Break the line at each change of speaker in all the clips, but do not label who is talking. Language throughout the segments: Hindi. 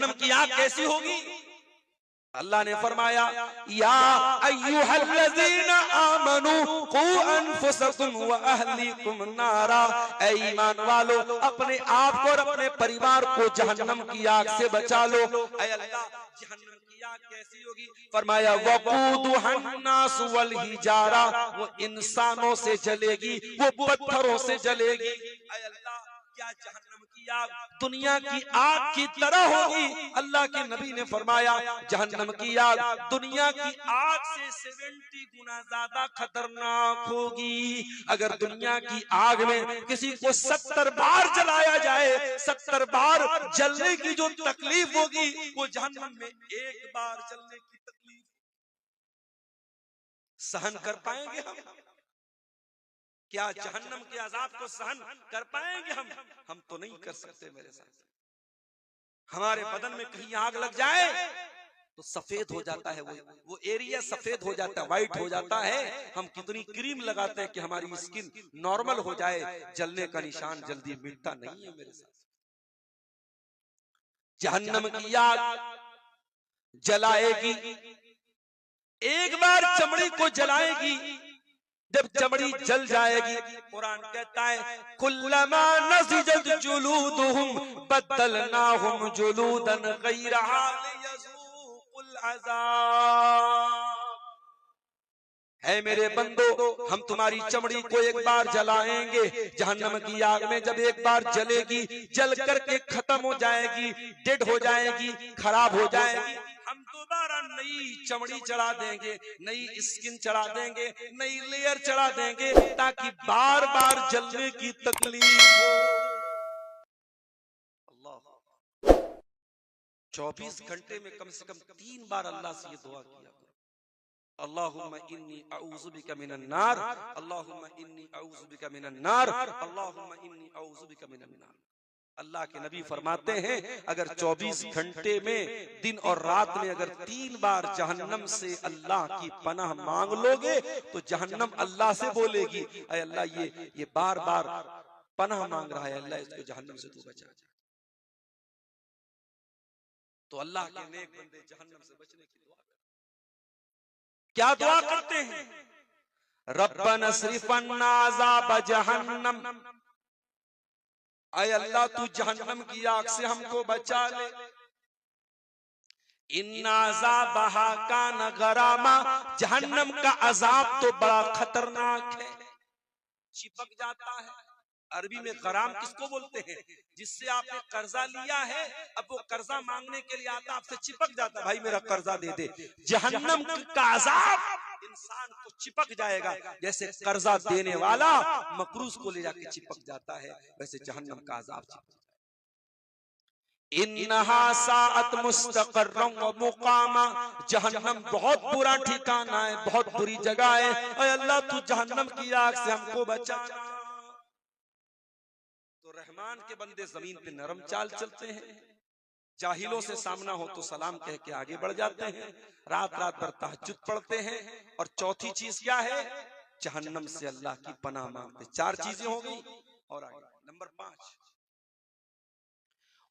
जहन्नम की आग कैसी होगी? अल्लाह ने फरमाया, या अय्युहल्लज़ीना आमनू कू अनफुसकुम व अहलीकुम नारा, ऐ ईमान वालो अपने आप को और अपने परिवार को जहन्नम की आग से बचा लो। ऐ अल्लाह, जहन्नम की आग कैसी होगी? फरमाया, वक़ूदुहन्नास वल हिजारा, वो इंसानों से जलेगी, वो पत्थरों से जलेगी। ऐ अल्लाह, क्या जहन्नम की आग दुनिया की आग की तरह होगी? अल्लाह के नबी ने फरमाया, जहन्नम की आग दुनिया की आग से 70 गुना ज्यादा खतरनाक होगी। अगर दुनिया की आग में किसी को 70 बार जलाया जाए, 70 बार जलने की जो तकलीफ होगी, वो जहन्नम में एक बार जलने की तकलीफ सहन कर पाएंगे हम? क्या जहन्नम के अजाब को सहन कर पाएंगे हम तो नहीं कर सकते मेरे साथ। हमारे बदन में कहीं आग लग जाए तो सफेद हो जाता है, वो एरिया सफेद हो जाता है, व्हाइट हो जाता है। हम कितनी क्रीम लगाते हैं कि हमारी स्किन नॉर्मल हो जाए, जलने का निशान जल्दी मिटता नहीं है मेरे साथ। जहन्नम की आग जलाएगी, एक बार चमड़ी को जलाएगी, जब चमड़ी जल जाएगी, कुरान कहता है, कुल्लमा नज़िजत जुलूदुहुम बद्दलनाहुम जुलूदन गैरहा लियज़ूक़ुल अज़ाब। है मेरे बंदो, हम तुम्हारी चमड़ी को एक बार जलाएंगे। जहन्नम की आग में जब एक बार जलेगी, जल करके खत्म हो जाएगी, डेड हो जाएगी, खराब हो जाएगी, हम दोबारा नई चमड़ी चढ़ा देंगे, नई स्किन चढ़ा देंगे, नई लेयर चढ़ा देंगे, ताकि बार बार जलने की तकलीफ हो। अल्लाह, 24 घंटे में कम से कम 3 बार अल्लाह से ये दुआ किया, अल्लाहुम्मा इन्नी अऊज़ु बिका मिनन नार, अल्लाहुम्मा इन्नी अऊज़ु बिका मिनन नार, अल्लाहुम्मा इन्नी अऊज़ु बिका मिनन नार। अल्लाह के नबी फरमाते हैं, अगर 24 घंटे में दिन और रात में अगर 3 बार जहन्नम से अल्लाह की पनाह मांग लोगे, तो जहन्नम अल्लाह से बोलेगी, ऐ अल्लाह, ये बार बार पनाह मांग रहा है, अल्लाह इसको जहन्नम से तू बचा। तो अल्लाह के नेक बंदे जहन्नम से बचने की दुआ क्या दुआ करते हैं? रब्बना स्रिफन्ना अज़ाब जहन्नम, ऐ अल्लाह तू जहन्नम की आग से हमको बचा ले। इन्ना अज़ाबहा कान गरामा, जहन्नम का अजाब तो बड़ा खतरनाक है, चिपक जाता है। अरबी में गराम किसको बोलते हैं? जिससे आपने कर्जा लिया है, अब वो कर्जा मांगने के लिए आता, आपसे चिपक जाता, भाई मेरा कर्जा दे दे। जहन्नम का अजाब इंसान को चिपक जाएगा, जैसे कर्जा देने वाला मकरूज को ले जाके चिपक जाता है, वैसे जहन्नम का अजाब चिपक। इन्नहा साअत मुस्तक़र्रन व मुक़ामा, जहन्नम बहुत बुरा ठिकाना है, बहुत बुरी जगह है। ऐ अल्लाह तू जहन्नम की आग से हमको बचा। तो रहमान के बंदे जमीन पे नरम चाल चलते हैं, जाहिलों से सामना हो तो सलाम कह के आगे बढ़ जाते हैं, रात रात भर तहज्जुद पढ़ते हैं। और चौथी चीज क्या है? जहन्नम से अल्लाह की पनाह मांगते। 4 चीजें हो गई, और आगे नंबर 5,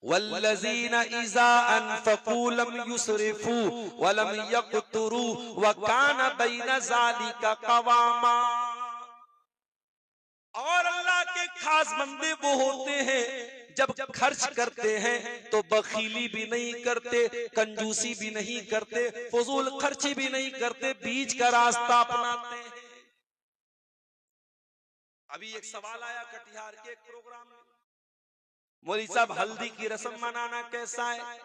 वल्लज़ीना इज़ा अनफ़क़ू लम युसरिफ़ू व लम यक़तुरू व कान बैन ज़ालिका क़वामा। और अल्लाह के खास बंदे वो होते हैं, जब खर्च करते हैं तो बखीली भी नहीं करते, कंजूसी भी नहीं करते, फजूल खर्ची भी नहीं करते, बीच का रास्ता अपनाते हैं। अभी एक सवाल आया कटिहार के एक प्रोग्राम में, मौलवी साहब हल्दी की रस्म मनाना कैसा है?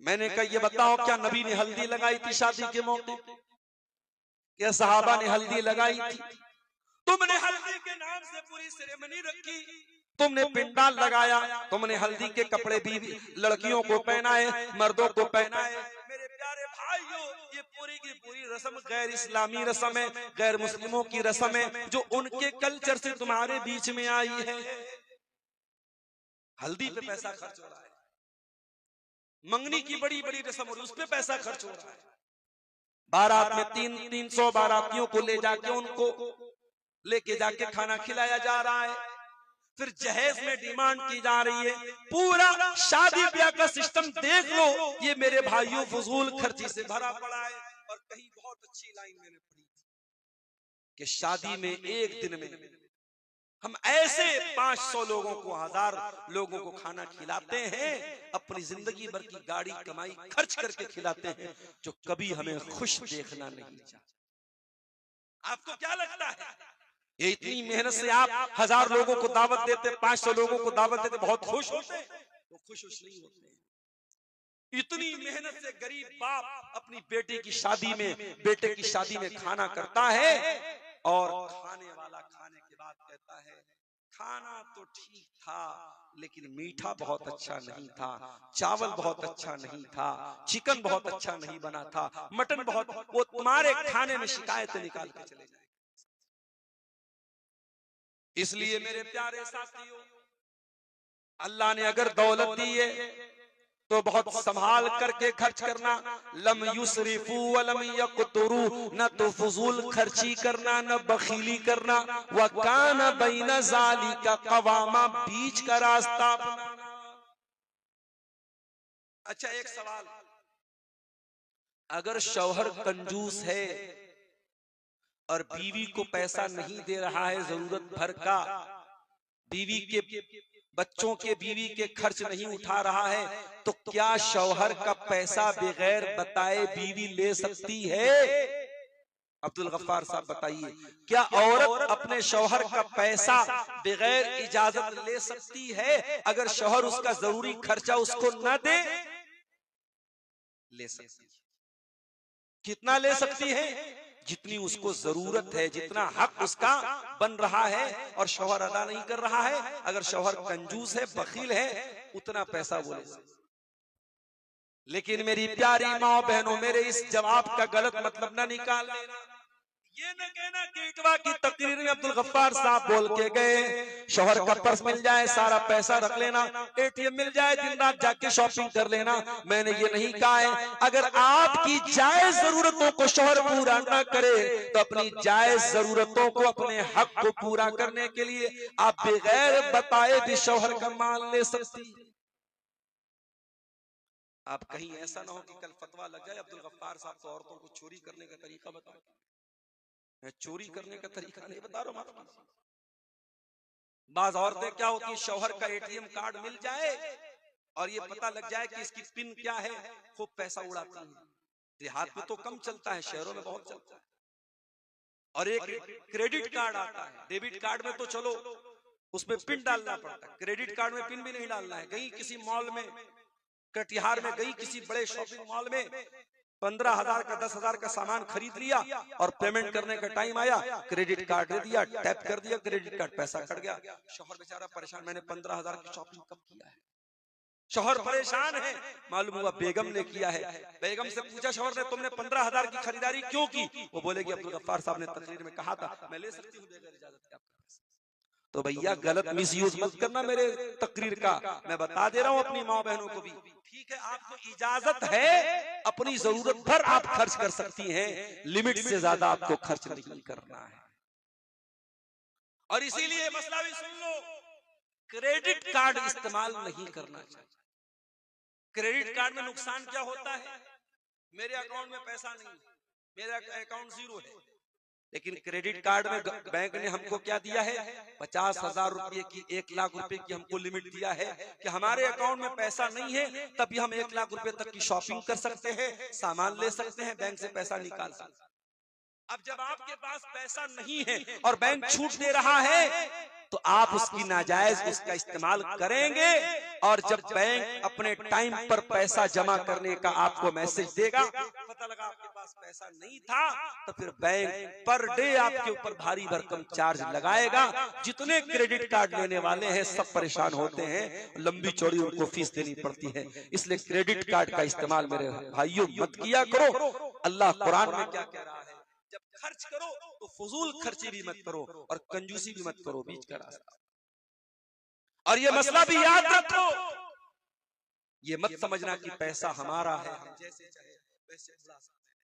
मैंने कहा ये बताओ, क्या नबी ने हल्दी लगाई थी शादी के मौके? क्या सहाबा ने हल्दी लगाई थी? तुमने हल्दी के नाम से पूरी सेरेमनी रखी, तुमने पिंडाल लगाया, तुमने हल्दी के कपड़े भी लड़कियों को पहनाए, मर्दों को पहनाए। मेरे प्यारे भाइयों, ये पूरी की पूरी रस्म गैर इस्लामी रस्म है, गैर मुस्लिमों की रस्म है, जो उनके कल्चर से तुम्हारे बीच में आई है। हल्दी पे पैसा खर्च हो रहा है, मंगनी की बड़ी बड़ी रस्म हो रही है, उस पे पैसा खर्च हो रहा है। बारात में 300 बारातियों को ले जाके उनको लेके जाके खाना खिलाया जा रहा है। फिर जहेज में डिमांड की जा रही है। पूरा शादी ब्याह का सिस्टम देख लो, ये मेरे भाइयों फजूल खर्ची से भरा पड़ा है। और कहीं बहुत अच्छी लाइन मैंने पढ़ी कि शादी में एक दिन में हम ऐसे 500 लोगों को, 1000 लोगों को खाना खिलाते हैं, अपनी जिंदगी भर की गाड़ी कमाई खर्च करके खिलाते हैं, जो कभी हमें खुश देखना नहीं चाहते। आपको क्या लगता है, ये इतनी मेहनत से आप 1000 लोगों को दावत देते, 500 लोगों को दावत देते, बहुत खुश होते हैं? वो खुश नहीं होते। इतनी मेहनत से गरीब बाप अपनी बेटे की शादी में, बेटे की शादी में खाना करता है, और खाने वाला खाने के बाद कहता है खाना तो ठीक था लेकिन मीठा बहुत अच्छा नहीं था, चावल बहुत अच्छा नहीं था, चिकन बहुत अच्छा नहीं बना था, मटन बहुत, वो तुम्हारे खाने में शिकायतें निकाल के चले जाए। इसलिए मेरे प्यारे साथियों, अल्लाह ने अगर दौलत दी है तो बहुत संभाल करके खर्च करना। लम युसरिफू वलम यक़तुरू, न तो फजूल खर्ची करना न बखीली करना। व कान बैन ज़ालिका क़वामा, बीच का रास्ता अपनाना। अच्छा, एक सवाल, अगर शौहर कंजूस है और बीवी को पैसा नहीं दे रहा है जरूरत भर का, बीवी के बच्चों के, बीवी के खर्च नहीं उठा रहा है, तो क्या शौहर का पैसा बगैर बताए बीवी ले सकती है? अब्दुल गफ्फार साहब बताइए, क्या औरत अपने शौहर का पैसा बगैर इजाजत ले सकती है? अगर शौहर उसका जरूरी खर्चा उसको न दे, ले सकती है। कितना ले सकती है? जितनी उसको जरूरत है, जितना हक उसका बन रहा है और शौहर अदा नहीं कर रहा है। अगर शौहर कंजूस है, बखील है, उतना पैसा बोले। लेकिन मेरी प्यारी माँ बहनों, मेरे इस जवाब का गलत मतलब ना निकाल लेना। ये न कहना कि इटवा की तकरीर में अब्दुल गफ्फार साहब बोल के गए शौहर का पर्स मिल जाए सारा पैसा रख लेना, एटीएम मिल जाए दिन रात जाके शॉपिंग कर लेना। मैंने ये नहीं कहा है। अगर आपकी जायज जरूरतों को शौहर पूरा न करे तो अपनी जायज जरूरतों को, अपने हक को पूरा करने के लिए आप बगैर बताए भी शौहर का माल ले सकती। आप कहीं ऐसा ना हो कि कल फतवा लग जाए अब्दुल गफ्फार साहब तो औरतों को चोरी करने का तरीका बताओ। मैं चोरी करने का तरीका नहीं बता रहा हूं। बाज औरतें क्या होती है, शौहर का एटीएम कार्ड मिल जाए और ये पता लग जाए कि इसकी पिन क्या है, खूब पैसा उड़ाती है। देहात में तो कम चलता है, शहरों में बहुत चलता है। और एक क्रेडिट कार्ड आता है, डेबिट कार्ड में तो चलो उसमें पिन डालना पड़ता है, क्रेडिट कार्ड में पिन भी नहीं डालना है। गई किसी मॉल में, कटिहार में गई किसी बड़े शॉपिंग मॉल में, 15,000 का 10,000 का सामान खरीद लिया और पेमेंट करने का टाइम आया, क्रेडिट कार्ड दे दिया, टैप कर दिया, क्रेडिट कार्ड पैसा कट गया। शौहर बेचारा परेशान, मैंने 15,000 की शॉपिंग कब किया है? शौहर परेशान है। मालूम हुआ बेगम ने किया है। बेगम से पूछा शौहर ने, तुमने 15,000 की खरीदारी क्यों की? वो बोलेगी अब्दुल गफ्फार साहब ने तकरीर में कहा था मैं ले सकती हूँ बगैर इजाजत के आपका पैसा। तो भैया गलत मिसयूज मत करना मेरे तकरीर का, मैं बता दे रहा हूँ अपनी माँ बहनों को भी। ठीक है, आपको इजाजत है, अपनी जरूरत भर आप खर्च कर सकती हैं, लिमिट से ज्यादा आपको खर्च नहीं करना है। और इसीलिए मसला भी सुन लो, क्रेडिट कार्ड इस्तेमाल नहीं करना चाहिए। क्रेडिट कार्ड में नुकसान क्या होता है? मेरे अकाउंट में पैसा नहीं, मेरा अकाउंट जीरो है, लेकिन क्रेडिट कार्ड में बैंक ने हमको क्या दिया है? 50,000 रुपए की, 1 लाख रुपए की हमको लिमिट दिया है कि हमारे अकाउंट में पैसा नहीं है तभी हम 1 लाख रुपए तक की शॉपिंग कर सकते हैं, सामान ले सकते हैं, बैंक से पैसा निकाल सकते हैं। अब जब आपके पास पैसा नहीं है और बैंक छूट दे रहा है तो आप उसकी नाजायज उसका इस्तेमाल करेंगे। और जब बैंक अपने टाइम पर पैसा जमा करने का आपको मैसेज देगा, पता लगा आपके पास पैसा नहीं था, तो फिर बैंक पर डे आपके ऊपर भारी भरकम चार्ज लगाएगा। जितने क्रेडिट कार्ड लेने वाले हैं सब परेशान होते हैं, लंबी चौड़ी उनको फीस देनी पड़ती है। इसलिए क्रेडिट कार्ड का इस्तेमाल मेरे भाइयों मत किया करो। अल्लाह कुरान में क्या कह रहा है? जब खर्च करो तो फजूल खर्ची भी मत करो और कंजूसी भी मत करो, बीच का रास्ता। और ये मसला भी याद रखो, ये मत समझना कि पैसा हमारा है, हम जैसे चाहे वैसे उड़ा सकते हैं।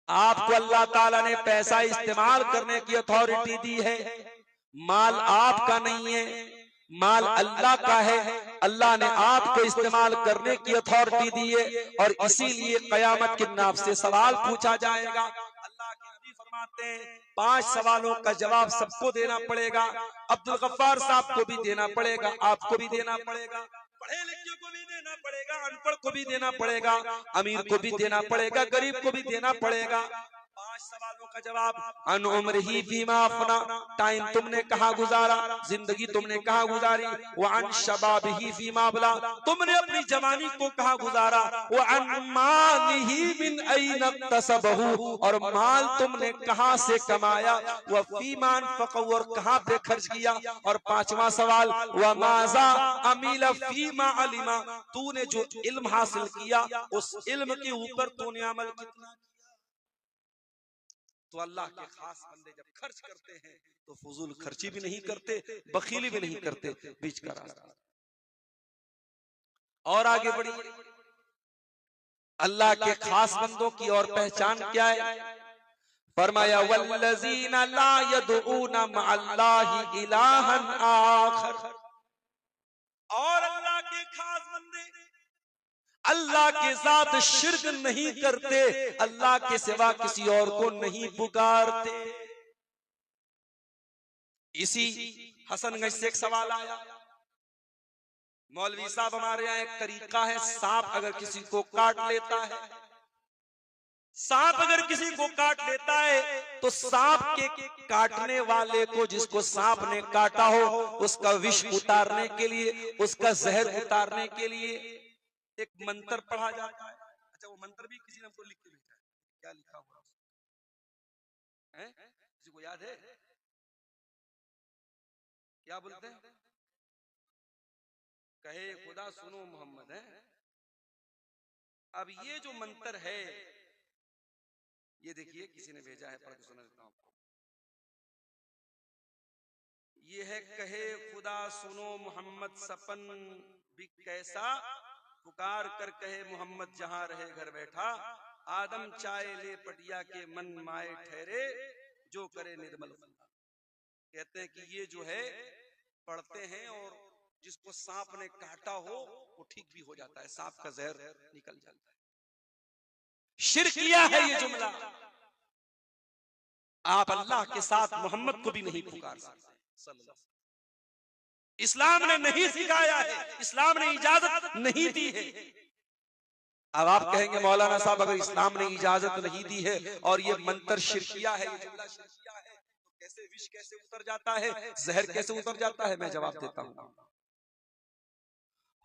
आपको अल्लाह ताला ने पैसा इस्तेमाल करने की अथॉरिटी दी है, माल आपका नहीं है, माल अल्लाह का है। अल्लाह ने आपको इस्तेमाल करने की अथॉरिटी दी है और इसीलिए कयामत के दिन आपसे सवाल पूछा जाएगा। अल्लाह के नबी फरमाते हैं 5 सवालों का जवाब सबको देना पड़ेगा। अब्दुल गफ्फार साहब को भी देना पड़ेगा, आपको भी देना पड़ेगा, पढ़े लिखे को भी देना पड़ेगा, अनपढ़ को भी देना पड़ेगा, अमीर को भी देना पड़ेगा, गरीब को भी देना पड़ेगा। 5 सवालों का जवाब। अन उम्रही फीमा अफना, टाइम तुमने कहाँ गुजारा, जिंदगी तुमने कहाँ गुजारी। व अन शबाबिही फीमा बला, तुमने अपनी जवानी को कहाँ गुजारा। व अन मालिही मिन ऐन इक्तसबहू, और माल तुमने कहाँ से कमाया। व फीमा अनफक़, और कहाँ पे खर्च किया। और 5वां सवाल, व माज़ा अमिला फीमा अलिमा, तूने जो इल्म हासिल किया उस इल्म के ऊपर तूने अमल कितना। तो अल्लाह के खास बंदे जब खर्च करते हैं तो फजूल खर्ची भी नहीं करते, बखीली भी नहीं करते, बीच का रास्ता। और आगे बढ़ी, अल्लाह के खास बंदों की और पहचान क्या है? फरमाया वल्लज़ीना ला यदऊना मअल्लाहि इलाहन आखर, और अल्लाह के खास बंदे अल्लाह के साथ शिर्क नहीं करते, अल्लाह के सिवा किसी और को नहीं पुकारते। इसी हसनगंज से एक सवाल आया, मौलवी साहब हमारे यहाँ एक तरीका है, सांप अगर किसी को काट लेता है, सांप अगर किसी को काट लेता है तो सांप के काटने वाले को, जिसको सांप ने काटा हो, उसका विष उतारने के लिए, उसका जहर उतारने के लिए एक मंत्र पढ़ा जाता है। अच्छा, वो मंत्र भी किसी ने हमको लिख के भेजा है, क्या लिखा हुआ है? किसी को याद है? क्या बोलते हैं? कहे खुदा सुनो मोहम्मद है। अब ये जो मंत्र है, ये देखिए किसी ने भेजा है, पढ़ के सुना देता हूं आपको। ये है, कहे खुदा सुनो मोहम्मद सपन भी कैसा, पुकार कर कहे मोहम्मद जहां रहे घर बैठा। आदम चाय ले पटिया के मन माए ठहरे, जो करे निर्मल बंदा। कहते हैं कि ये जो है पढ़ते हैं और जिसको सांप ने काटा हो वो ठीक भी हो जाता है, सांप का जहर निकल जाता है। शिर्क किया है ये जुमला। आप अल्लाह के साथ मोहम्मद को भी नहीं पुकार सकते। इस्लाम ने नहीं सिखाया है, इस्लाम ने इजाजत नहीं दी है। अब आप कहेंगे मौलाना साहब अगर इस्लाम ने इजाजत नहीं दी है और ये मंत्र शिरकिया है, ये जुमला शिरकिया है, तो कैसे विष कैसे उतर जाता है, जहर कैसे उतर जाता है? मैं जवाब देता हूं।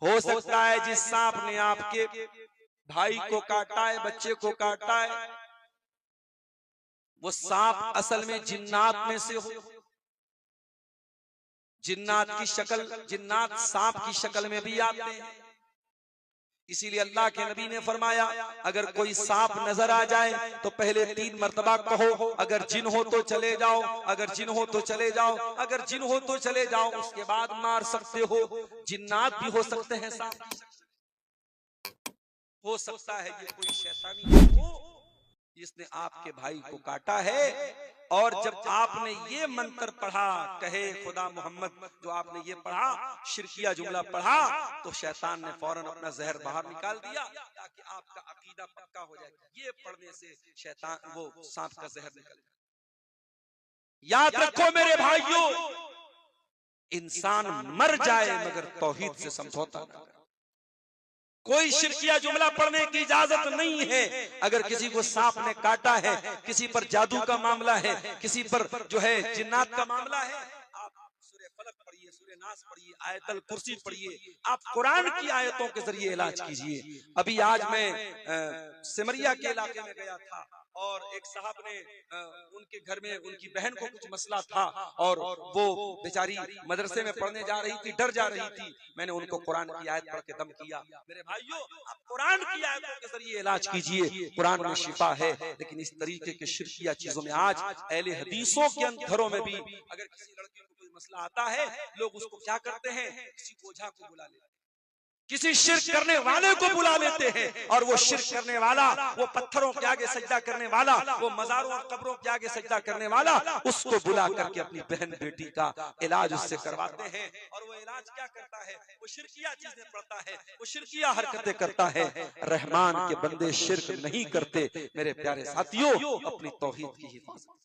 हो सकता है जिस सांप ने आपके भाई को काटा है, बच्चे को काटा है, वो सांप असल में जिन्नात में से हो। जिन्नात की शक्ल, जिन्नात सांप की शक्ल में भी आते हैं। इसीलिए अल्लाह के नबी ने फरमाया अगर कोई सांप नजर आ जाए तो पहले 3 मर्तबा कहो अगर जिन हो तो चले जाओ, अगर जिन हो तो चले जाओ, अगर जिन हो तो चले जाओ, उसके बाद मार सकते हो। जिन्नात भी हो सकते हैं, सांप हो सकता है ये कोई शैतानी हो जिसने आपके भाई को काटा है। और जब आपने ये मंत्र पढ़ा, कहे खुदा मोहम्मद, जो आपने ये पढ़ा, शिरकिया जुमला पढ़ा, तो शैतान ने फौरन अपना जहर बाहर निकाल दिया ताकि आपका अकीदा पक्का हो जाए। ये पढ़ने से शैतान, वो सांप का जहर निकल जाए। याद रखो मेरे भाइयों, इंसान मर जाए मगर तौहीद से समझौता न करे। कोई शिरकिया जुमला पढ़ने की इजाजत नहीं है। अगर किसी को सांप ने काटा है, किसी पर जादू का मामला है, किसी पर जो है जिन्नात का मामला है, आप सूरह फलक पढ़िए, सूरह नास पढ़िए, आयतल कुर्सी पढ़िए, आप कुरान की आयतों के जरिए इलाज कीजिए। अभी आज मैं सिमरिया के इलाके में गया था और एक साहब ने उनके घर में उनकी बहन को कुछ मसला था और वो बेचारी मदरसे में पढ़ने जा रही थी, डर जा रही थी। मैंने उनको कुरान की आयत पढ़ के दम किया। मेरे भाइयों, आप कुरान की आयतों के जरिए इलाज कीजिए, कुरान में शिफा है। लेकिन इस तरीके के शिरकिया चीजों में आज अहले हदीसों के घरों में भी अगर किसी लड़की को कोई मसला आता है, लोग उसको क्या करते हैं, किसी ओझा को बुला लेते हैं। किसी शिर्क करने वाले को बुला लेते हैं और वो शिर्क करने वाला, वो पत्थरों के आगे सजदा करने वाला, वो मजारों और कब्रों के आगे सजदा करने वाला, उसको बुला करके अपनी बहन बेटी का इलाज उससे करवाते हैं। और वो इलाज क्या करता है? वो शिर्किया चीजें पढ़ता है, वो शिर्किया हरकतें करता है। रहमान के बंदे शिर्क नहीं करते मेरे प्यारे साथियों, अपनी तौहीद की हिफाजत।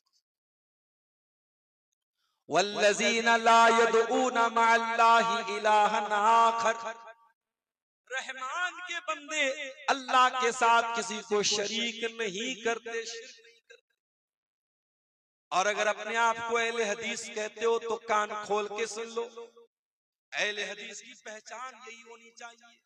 वल्लज़ीना ला यदऊना मअल्लाहि इलाहन आखर, रहमान के बंदे अल्लाह के साथ किसी को शरीक नहीं करते, शिर्क नहीं करते। और अगर अपने आप को अहले हदीस कहते हो तो कान खोल के सुन लो, अहले हदीस की पहचान यही होनी चाहिए,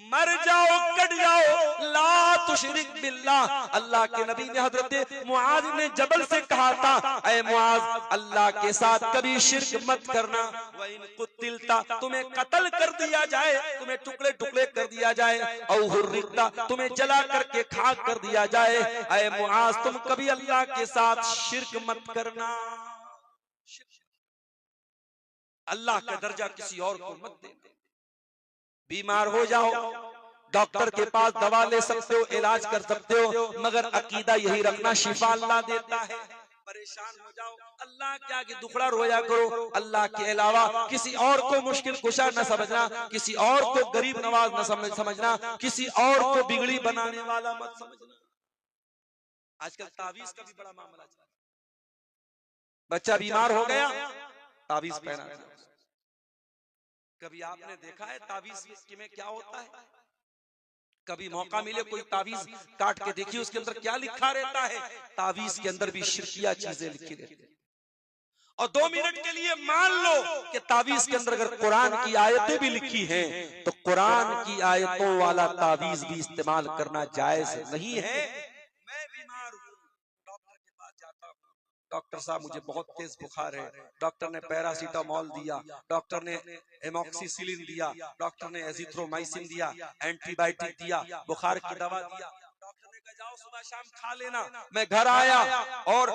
मर जाओ कट जाओ ला तुशरिक बिल्लाह। अल्लाह के नबी ने हजरत मुआज ने जबल से कहा था, ऐ मुआज, अल्लाह के साथ कभी शिर्क मत करना। व इन कुतिलता, तुम्हें कत्ल कर दिया जाए, तुम्हें टुकड़े टुकड़े कर दिया जाए, औ हुर्रिकता, तुम्हें जला करके खाक कर दिया जाए, ऐ मुआज, तुम कभी अल्लाह के साथ शिर्क मत करना। अल्लाह का दर्जा किसी और को मत दे। बीमार हो जाओ, डॉक्टर के पास दवा ले सकते हो, इलाज कर सकते हो, मगर अकीदा यही रखना शिफा अल्लाह देता है। परेशान हो जाओ, अल्लाह के आगे दुखड़ा रोया करो, अल्लाह के अलावा किसी और को मुश्किल कुशा न समझना, किसी और को गरीब नवाज न समझना, किसी और को बिगड़ी बनाने वाला मत समझना। आजकल तावीज का भी बड़ा मामला चल रहा है। बच्चा बीमार हो गया, तावीज पहना दिया। कभी आपने देखा है तावीज में क्या होता है? कभी मौका मिले कोई तावीज काट के देखिए उसके अंदर क्या लिखा रहता है। तावीज के अंदर भी शिर्किया चीजें लिखी रहती है। और 2 मिनट के लिए मान लो कि तावीज के अंदर अगर कुरान की आयतें भी लिखी हैं, तो कुरान की आयतों वाला तावीज भी इस्तेमाल करना जायज नहीं है। मैं बीमार हूँ, डॉक्टर के पास जाता हूँ, डॉक्टर साहब मुझे बहुत तेज बुखार है, डॉक्टर ने पैरासीटामोल दिया, डॉक्टर ने एमॉक्सिसिलिन दिया, डॉक्टर ने एजिथ्रोमाइसिन दिया, एंटीबायोटिक दिया, बुखार की दवा दिया, डॉक्टर ने कहा जाओ सुबह शाम खा लेना। मैं घर आया और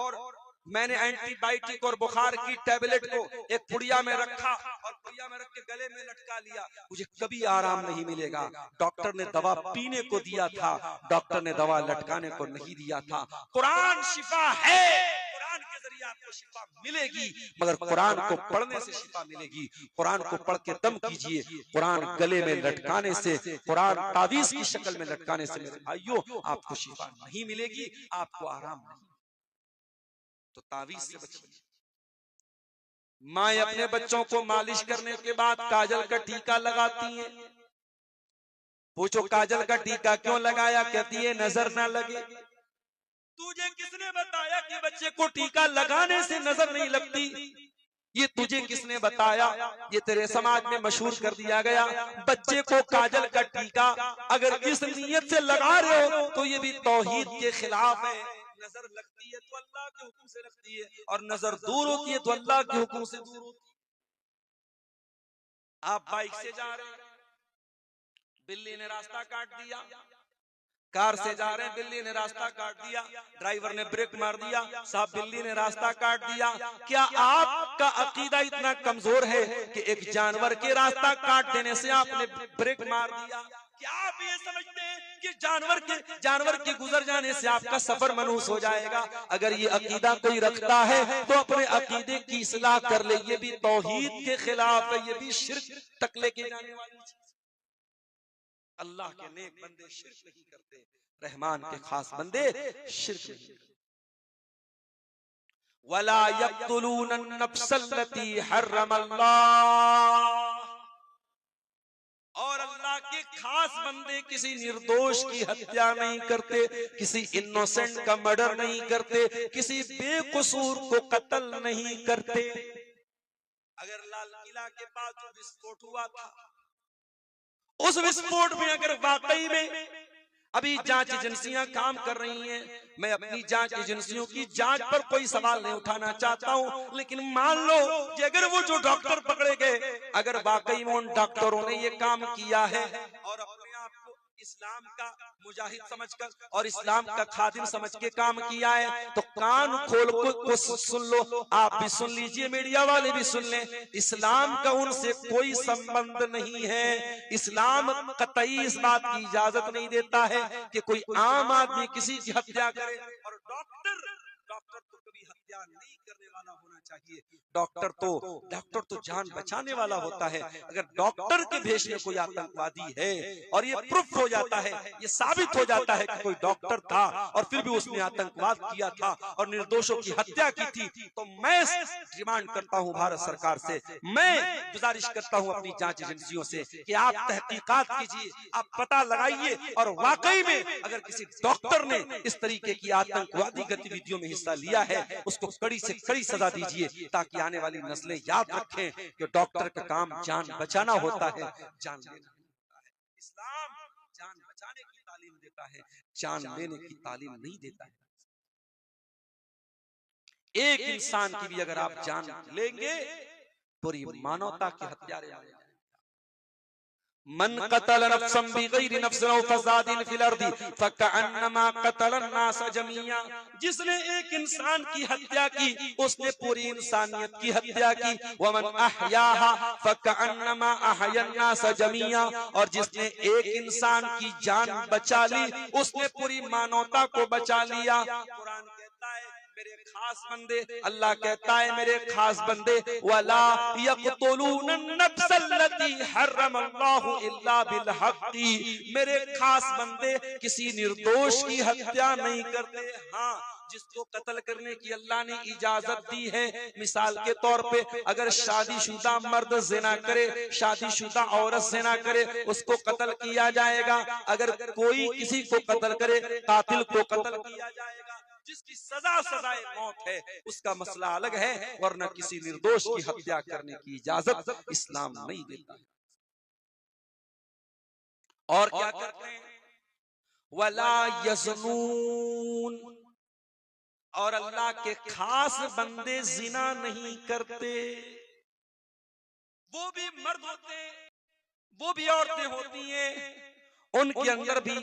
मैंने एंटीबायोटिक और बुखार की टैबलेट को एक पुड़िया में रखा और पुड़िया में रख के गले में लटका लिया। मुझे कभी आराम नहीं मिलेगा। डॉक्टर ने दवा पीने को दिया था, डॉक्टर ने दवा लटकाने को नहीं दिया था। कुरान शिफा है, कुरान के जरिए आपको शिफा मिलेगी, मगर कुरान को पढ़ने से शिफा मिलेगी। कुरान को पढ़ के दम कीजिए, कुरान गले में लटकाने से, कुरान तावीज की शक्ल में लटकाने से मेरे भाइयों आपको शिफा नहीं मिलेगी, आपको आराम नहीं। तो तावीज से बचिए। माँ अपने बच्चों को मालिश करने के बाद काजल का टीका लगाती हैं। पूछो काजल का टीका क्यों लगाया? कहती है नजर ना लगे। तुझे किसने बताया कि बच्चे को टीका लगाने से नजर नहीं लगती? ये तुझे किसने बताया? ये तेरे समाज में मशहूर कर दिया गया। बच्चे को काजल का टीका अगर इस नीयत से लगा रहे हो तो ये भी तौहीद के खिलाफ है। नजर लगती है तो अल्लाह के हुक्म से लगती है, और नजर दूर होती है तो अल्लाह के हुक्म से दूर होती है। आप बाइक से जा रहे हैं, बिल्ली ने रास्ता काट दिया, कार से जा रहे हैं, बिल्ली ने रास्ता काट दिया, ड्राइवर ने ब्रेक मार दिया, साहब बिल्ली ने रास्ता काट दिया। क्या आपका अकीदा इतना कमजोर है कि एक जानवर के रास्ता काट देने से आपने ब्रेक मार दिया? क्या आप ये समझते हैं कि जानवर के गुजर जाने से आपका सफर मनहूस हो जाएगा? अगर ये अकीदा कोई रखता है तो अपने अकीदे की इस्लाह कर ले। ये भी तौहीद के खिलाफ है, ये भी शिर्क तक लेके जाने वाली चीज। अल्लाह के नेक बंदे शिर्क नहीं करते, रहमान के खास बंदे शिर्क नहीं करते। वला यक़्तुलून नफ्सल्लती हर्रमल्लाह, और अल्लाह के खास बंदे किसी निर्दोष की हत्या नहीं करते, किसी इनोसेंट का मर्डर नहीं करते, किसी बेकसूर को कत्ल नहीं करते। अगर लाल किला के पास जो विस्फोट हुआ था, उस विस्फोट में अगर वाकई में अभी जांच एजेंसियां काम कर रही हैं, मैं अपनी जांच एजेंसियों की जांच पर कोई सवाल नहीं उठाना चाहता हूं, लेकिन मान लो कि अगर वो जो डॉक्टर पकड़े गए, अगर वाकई में उन डॉक्टरों ने ये काम किया है और अपने आप को इस्लाम इस्लाम का मुजाहिद समझकर और इस्लाम का खादिम समझ के काम किया है, तो कान खोल को सुन लो, आप भी सुन लीजिए, मीडिया वाले भी सुन लें। इस्लाम का उनसे कोई संबंध नहीं है। इस्लाम कतई इस बात की इजाजत नहीं देता है कि कोई आम आदमी किसी की हत्या करे। और डॉक्टर तो कभी हत्या नहीं करने वाला होना चाहिए। डॉक्टर तो जान बचाने वाला होता है। अगर डॉक्टर के भेष में कोई आतंकवादी है और ये प्रूफ हो जाता है, ये साबित हो जाता है कि कोई डॉक्टर था और फिर भी उसने आतंकवाद किया था और निर्दोषों की हत्या की थी, तो मैं डिमांड करता हूं भारत सरकार से, मैं गुजारिश करता हूं अपनी जांच एजेंसियों से कि आप तहकीकात कीजिए, आप पता लगाइए और वाकई में अगर किसी डॉक्टर ने इस तरीके की आतंकवादी गतिविधियों में हिस्सा लिया है, उसको कड़ी से कड़ी सजा दीजिए, ताकि आने वाली नस्लें याद रखें कि डॉक्टर का काम जान बचाना होता है, जान लेना होता है। इस्लाम जान बचाने की तालीम देता है, जान लेने की तालीम नहीं देता है। एक इंसान की भी अगर आप जान लेंगे, पूरी मानवता के हत्यारे आ जाएंगे। मन कतल नफ्सन बिगैरि नफ्सिन औ फसादिन फिल अर्दि फकअन्नमा कतलन नास जमीआ, जिसने एक इंसान की हत्या की उसने पूरी इंसानियत की हत्या की। वमन अहयाहा फकअन्नमा अहयन नास जमीआ, और जिसने एक इंसान की जान बचा ली उसने पूरी मानवता को बचा लिया। कुरान कहता है मेरे खास बंदे, अल्लाह कहता है मेरे खास बंदे, वला यक़तुलून नफ्सल्लती हर्रमल्लाहु इल्ला बिल हक़्क़ि, मेरे खास बंदे किसी निर्दोष की हत्या नहीं करते। हाँ, जिसको कत्ल करने की अल्लाह ने इजाजत दी है, मिसाल के तौर पे अगर शादीशुदा मर्द ज़िना करे, शादीशुदा औरत ज़िना करे, उसको कत्ल किया जाएगा। अगर कोई किसी को कत्ल करे, कातिल को कत्ल किया जाएगा। जिसकी सजाए मौत है उसका मसला अलग है, वरना किसी निर्दोष की हत्या करने की इजाजत इस्लाम नहीं देता है। और क्या करते हैं? वला यज़नून, और अल्लाह के खास बंदे जिना नहीं करते। वो भी मर्द होते, वो भी औरतें होती हैं, उनके अंदर भी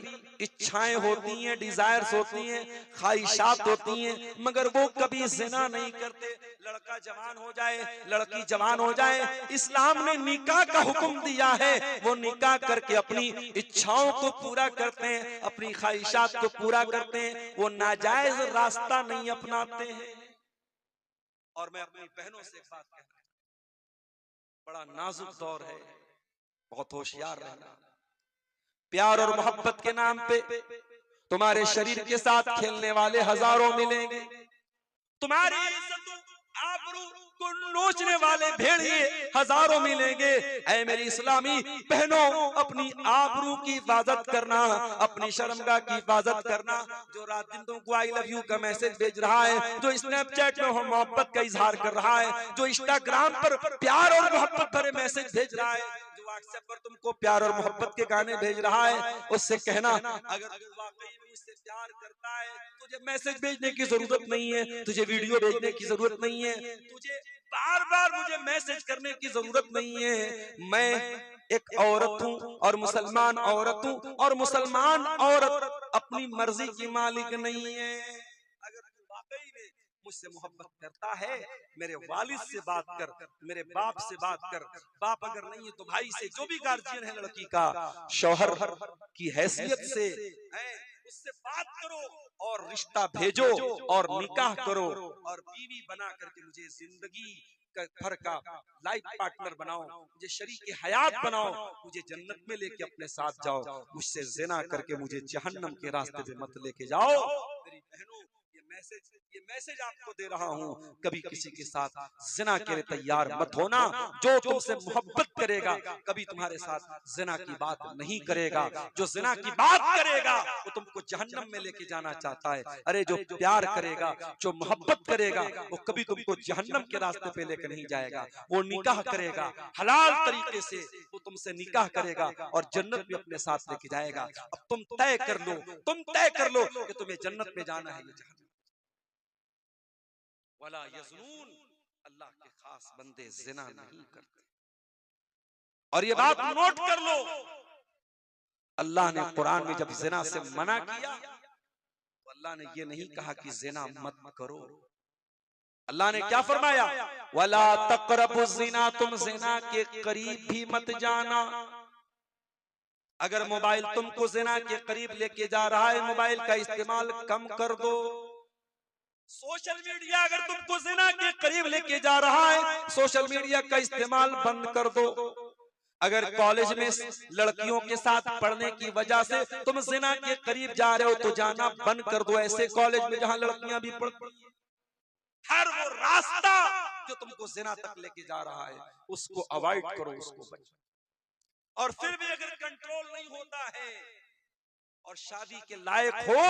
इच्छाएं होती हैं, डिजायर्स होती हैं, ख्वाहिशात होती हैं, मगर वो कभी जिना नहीं करते। लड़का जवान हो जाए, लड़की जवान हो जाए, इस्लाम ने निकाह का हुक्म दिया है, वो निकाह करके अपनी इच्छाओं को पूरा करते हैं, अपनी ख्वाहिशात को पूरा करते हैं, वो नाजायज रास्ता नहीं अपनाते हैं। और मैं अपनी बहनों से एक बात कहना, बड़ा नाजुक दौर है, बहुत होशियार रहना। प्यार और मोहब्बत के नाम पे तुम्हारे शरीर के साथ खेलने वाले हजारों मिलेंगे, तुम्हारी इज्जत आबरू को नोचने वाले भेड़िए हजारों मिलेंगे। ऐ मेरी इस्लामी बहनों, अपनी आबरू की हिफाजत करना, अपनी शर्मगाह की हिफाजत करना। जो रात दिन तुमको आई लव यू का मैसेज भेज रहा है, जो स्नैपचैट में मोहब्बत का इजहार कर रहा है, जो इंस्टाग्राम पर प्यार और मोहब्बत भरे मैसेज भेज रहा है, व्हाट्सएप पर तुमको प्यार और मोहब्बत के गाने भेज रहा है, उससे कहना अगर तू वाकई में मुझसे प्यार करता है, तुझे मैसेज भेजने की जरूरत नहीं है, तुझे वीडियो भेजने की जरूरत नहीं है, तुझे बार बार मुझे मैसेज करने की जरूरत नहीं है। मैं एक औरत हूँ और मुसलमान औरत हूँ, और मुसलमान औरत अपनी मर्जी की मालिक नहीं है। अगर तू वाकई में मुझसे मोहब्बत करता है, मेरे वालिद से बात कर, मेरे बाप से बात कर, बाप अगर नहीं है तो भाई से, जो भी गार्जियन है लड़की का, शौहर की हैसियत से उससे बात करो और रिश्ता भेजो और निकाह करो, और बीवी बना करके मुझे जिंदगी भर का लाइफ पार्टनर बनाओ, मुझे शरीके हयात बनाओ, मुझे जन्नत में लेके अपने साथ जाओ, मुझसे ज़िना करके मुझे जहन्नम के रास्ते पे मत लेके जाओ। मेरी बहनों, ये मैसेज आपको दे रहा हूँ, कभी किसी के साथ ज़िना के लिए तैयार मत होना। जो तुमसे मोहब्बत करेगा कभी तुम्हारे साथ ज़िना की बात नहीं करेगा, जो ज़िना की बात करेगा वो तुमको जहन्नम में लेके जाना चाहता है। अरे जो प्यार करेगा, जो मोहब्बत करेगा, वो कभी तुमको जहन्नम के रास्ते पे लेकर नहीं जाएगा, वो निकाह करेगा हलाल तरीके से, वो तुमसे निकाह करेगा और जन्नत में अपने साथ लेके जाएगा। अब तुम तय कर लो, तुम तय कर लो कि तुम्हें जन्नत में जाना है या जहन्नम। वला यज़नून, अल्लाह के खास बंदे ज़िना नहीं करते। और ये बात नोट कर लो, अल्लाह ने कुरान में जब जिना से मना किया तो अल्लाह ने ये नहीं कहा कि जिना मत करो। अल्लाह ने क्या फरमाया, वला तक़रबु ज़िना, तुम जिना के करीब भी मत जाना। अगर मोबाइल तुमको जिना के करीब लेके जा रहा है, मोबाइल का इस्तेमाल कम कर दो। सोशल मीडिया अगर तुमको जिना के करीब लेके जा रहा है, सोशल मीडिया का इस्तेमाल बंद कर दो। अगर कॉलेज में लड़कियों के साथ पढ़ने की वजह से तुम जिना के करीब जा रहे हो तो जाना बंद कर दो। ऐसे कॉलेज में जहां लड़कियां भी पढ़ती हैं, हर वो रास्ता जो तुमको जिना तक लेके जा रहा है उसको अवॉइड करो, उसको बचो। और फिर भी अगर कंट्रोल नहीं होता है और शादी के लायक हो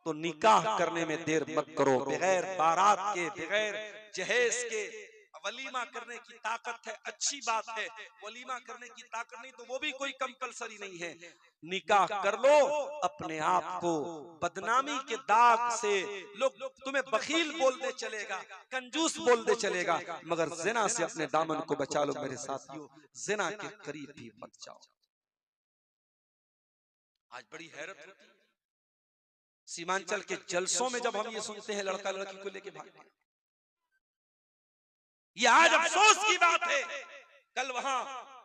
तो निकाह करने में देर मत करो। बगैर बारात के, बगैर जहेज के वलीमा करने की ताकत है, अच्छी बात है। वलीमा करने की ताकत नहीं तो वो भी कोई कंपलसरी नहीं है। निकाह कर लो, अपने आप को बदनामी के दाग से लोग तुम्हें बखील बोल दे चलेगा, कंजूस बोल दे चलेगा, मगर जिना से अपने दामन को बचा लो मेरे साथियों। जिना के करीब भी मत जाओ। आज बड़ी हैरत होती है सीमांचल के जलसों में जब हम ये सुनते हैं लड़का लड़की को लेके भागते हैं। ये आज अफसोस की बात है। कल वहां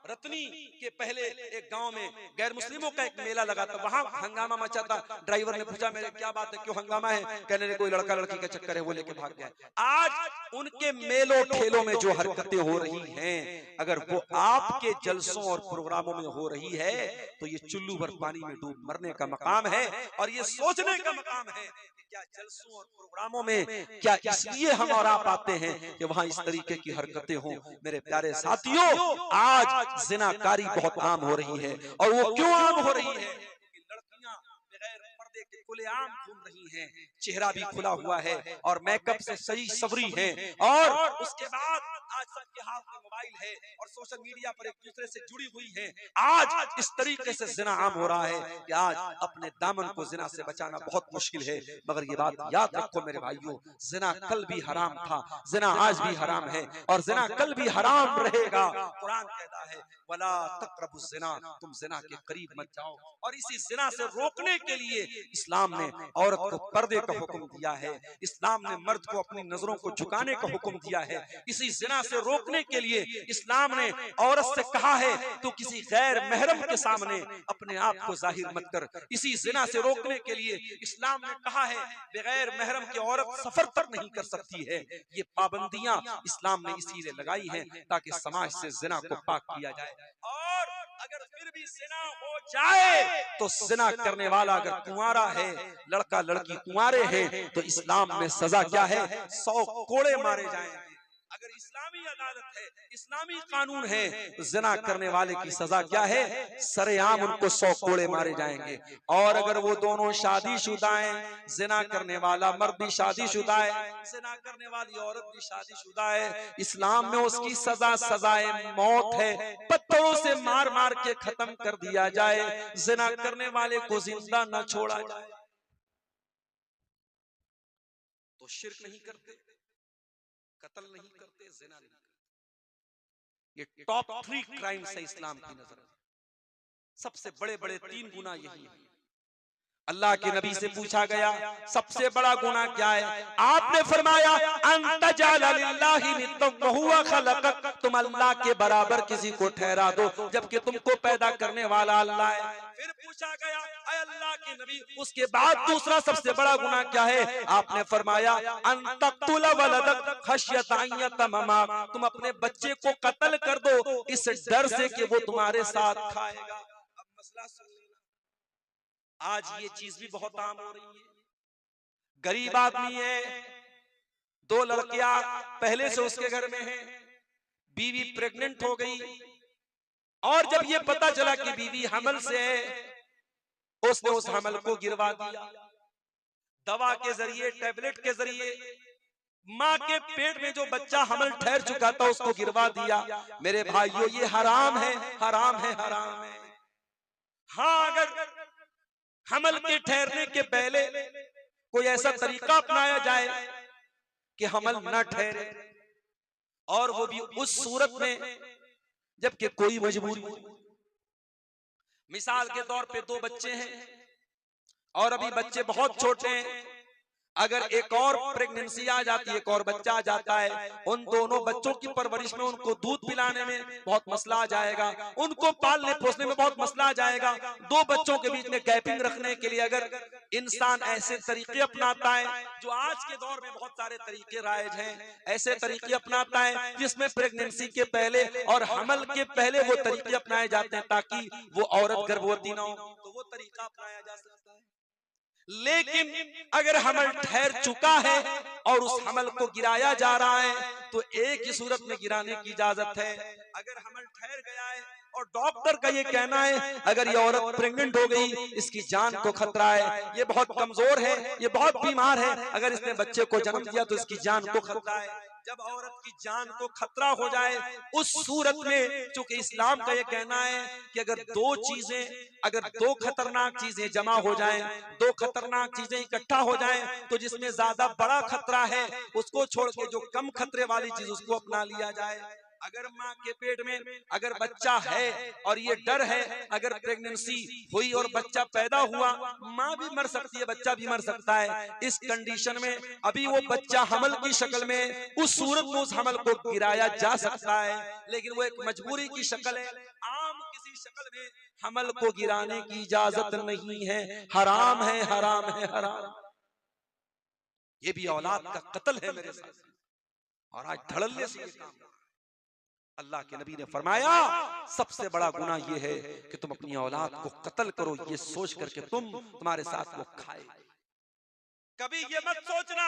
रतनी के पहले एक गांव में गैर मुस्लिमों का एक मेला लगा था, वहां हंगामा मचा था। ड्राइवर ने पूछा मेरे क्या बात है, क्यों हंगामा है? कहने लगे कोई लड़का लड़की का चक्कर है, वो लेके भाग गया। आज उनके मेलों ठेलों में जो हरकतें हो रही हैं, अगर वो आपके जलसों और प्रोग्रामों में हो रही है तो ये चुल्लू भर पानी में डूब मरने का मकाम है। और ये सोचने का मकाम है कि क्या जलसों और प्रोग्रामों में क्या इसलिए हम और आप आते हैं कि वहां इस तरीके की हरकतें हों। मेरे प्यारे साथियों, आज जिनाकारी बहुत आम हो रही है। और वो क्यों आम हो रही है? क्योंकि लड़कियां बगैर पर्दे के खुलेआम घूम रही हैं, चेहरा भी खुला हुआ है और मेकअप से सही सवरी हैं। और उसके बाद आज सबके हाथ में मोबाइल है और सोशल मीडिया पर एक दूसरे से जुड़ी हुई हैं। आज इस तरीके से जिना आम हो रहा है कि आज अपने दामन को जिना से बचाना बहुत मुश्किल है। मगर ये बात याद रखो मेरे भाइयों, जिना कल भी हराम था, जिना आज भी हराम है और जिना कल भी हराम रहेगा। कुरान कहता है वला तक़रबु ज़िना, तुम जिना के करीब मत जाओ। और इसी जिना से रोकने के लिए इस्लाम ने औरत को पर्दे का हुक्म दिया है। इस्लाम ने मर्द को अपनी नजरों को झुकाने का हुक्म दिया है। इसी जिना से रोकने के लिए इस्लाम ने औरत से कहा है तो किसी गैर महरम के सामने अपने आप को जाहिर मत कर। इसी जिना से रोकने के लिए इस्लाम ने कहा है बगैर महरम की औरत सफर तक नहीं कर सकती है। ये पाबंदियां इस्लाम ने इसीलिए लगाई हैं ताकि समाज से जिना को पाक किया जाए। और अगर फिर भी जिना हो जाए तो जिना करने वाला अगर कुंवारा है, लड़का लड़की कुंवारे हैं, तो इस्लाम में सजा क्या है? 100 कोड़े मारे जाएंगे। अगर इस्लामी अदालत है, इस्लामी कानून है, तो जिना करने वाले की सजा क्या है? सरेआम उनको 100 कोड़े मारे जाएंगे। और अगर वो दोनों शादीशुदा हैं, जिना करने वाला मर्द भी शादीशुदा है, जिना करने वाली औरत भी शादीशुदा है, इस्लाम में उसकी सजा सजाए मौत है। पत्थरों से मार मार के खत्म कर दिया जाए, जिना करने वाले को जिंदा न छोड़ा जाए। तो शिर्क नहीं करते, कत्ल नहीं करते, जिना नहीं करते। ये टॉप 3 क्राइम्स है इस्लाम की नजर में। सबसे बड़े बड़े 3 गुनाह यही है। अल्लाह के नबी से पूछा गया सबसे बड़ा गुनाह क्या है? आपने फरमाया अंतजाला लिल्लाहि निद्दन व हुवा खलक़क, तुम अल्लाह के बराबर किसी को ठहरा दो जबकि तुमको पैदा करने वाला अल्लाह है। फिर पूछा गया ऐ अल्लाह के नबी उसके बाद दूसरा सबसे बड़ा गुनाह क्या है? आपने फरमाया अंतक़तुल वलदक खश्यत अन यतममा, तुम अपने बच्चे को कत्ल कर दो इस डर से कि वो तुम्हारे साथ खाएगा। अब मसला सुन लेना, आज ये चीज भी बहुत आम हो रही है। गरीब आदमी है, 2 लड़कियां पहले से उसके घर में हैं, बीवी प्रेग्नेंट हो गई और जब ये पता चला कि बीवी हमल से है, उसने उस हमल को गिरवा दिया। दवा के जरिए, टैबलेट के जरिए माँ के पेट में जो बच्चा हमल ठहर चुका था उसको गिरवा दिया। मेरे भाइयों ये हराम है, हराम है, हराम है। हाँ, अगर हमल के ठहरने के पहले कोई ऐसा तरीका अपनाया जाए कि हमल न ठहरे, और वो भी उस सूरत में जबकि कोई मजबूरी हो। मिसाल के तौर पे दो बच्चे हैं और अभी बच्चे बहुत छोटे हैं, अगर एक और प्रेगनेंसी आ जाती है, एक और बच्चा आ जाता है, उन दोनों बच्चों की परवरिश में, उनको दूध पिलाने में बहुत मसला आ जाएगा, उनको पालने पोसने में बहुत मसला आ जाएगा। दो बच्चों के बीच में गैपिंग रखने के लिए अगर इंसान ऐसे तरीके अपनाता है, जो आज के दौर में बहुत सारे तरीके राइज हैं, ऐसे तरीके अपनाता है जिसमें प्रेगनेंसी के पहले और हमल के पहले वो तरीके अपनाए जाते हैं ताकि वो औरत गर्भवती ना हो, तो वो तरीका अपनाया जा सकता है। लेकिन अगर हमल ठहर चुका है और उस हमल को गिराया जा रहा है, तो एक ही सूरत में गिराने की इजाजत है। अगर हमल ठहर गया है और डॉक्टर का ये कहना है अगर ये औरत प्रेग्नेंट हो गई, इसकी जान को खतरा है, ये बहुत कमजोर है, ये बहुत बीमार है, अगर इसने बच्चे को जन्म दिया तो इसकी जान को खतरा है। जब औरत की जान को खतरा हो जाए, उस सूरत में चूंकि इस्लाम का ये कहना है कि अगर दो चीजें, अगर दो खतरनाक चीजें जमा हो जाएं, दो खतरनाक चीजें इकट्ठा हो जाएं, तो जिसमें ज्यादा बड़ा खतरा है उसको छोड़ के जो कम खतरे वाली चीज उसको अपना लिया जाए। अगर माँ के पेट में अगर बच्चा है और ये डर है अगर प्रेगनेंसी हुई और बच्चा पैदा हुआ, माँ भी मर सकती है, बच्चा भी मर सकता है, इस कंडीशन में अभी वो बच्चा हमल की शक्ल में, उस सूरत में उस हमल को गिराया जा सकता है, लेकिन वो एक मजबूरी की शक्ल है। आम किसी शक्ल में हमल को गिराने की इजाजत नहीं है, हराम है, हराम है, हराम। ये भी औलाद का कत्ल है मेरे साथ, और आज धड़ल्ले से ये काम। अल्लाह के नबी ने फरमाया सबसे बड़ा गुनाह ये है कि तुम अपनी औलाद को कत्ल करो, ये सोच करके तुम्हारे साथ वो खाए। कभी ये मत सोचना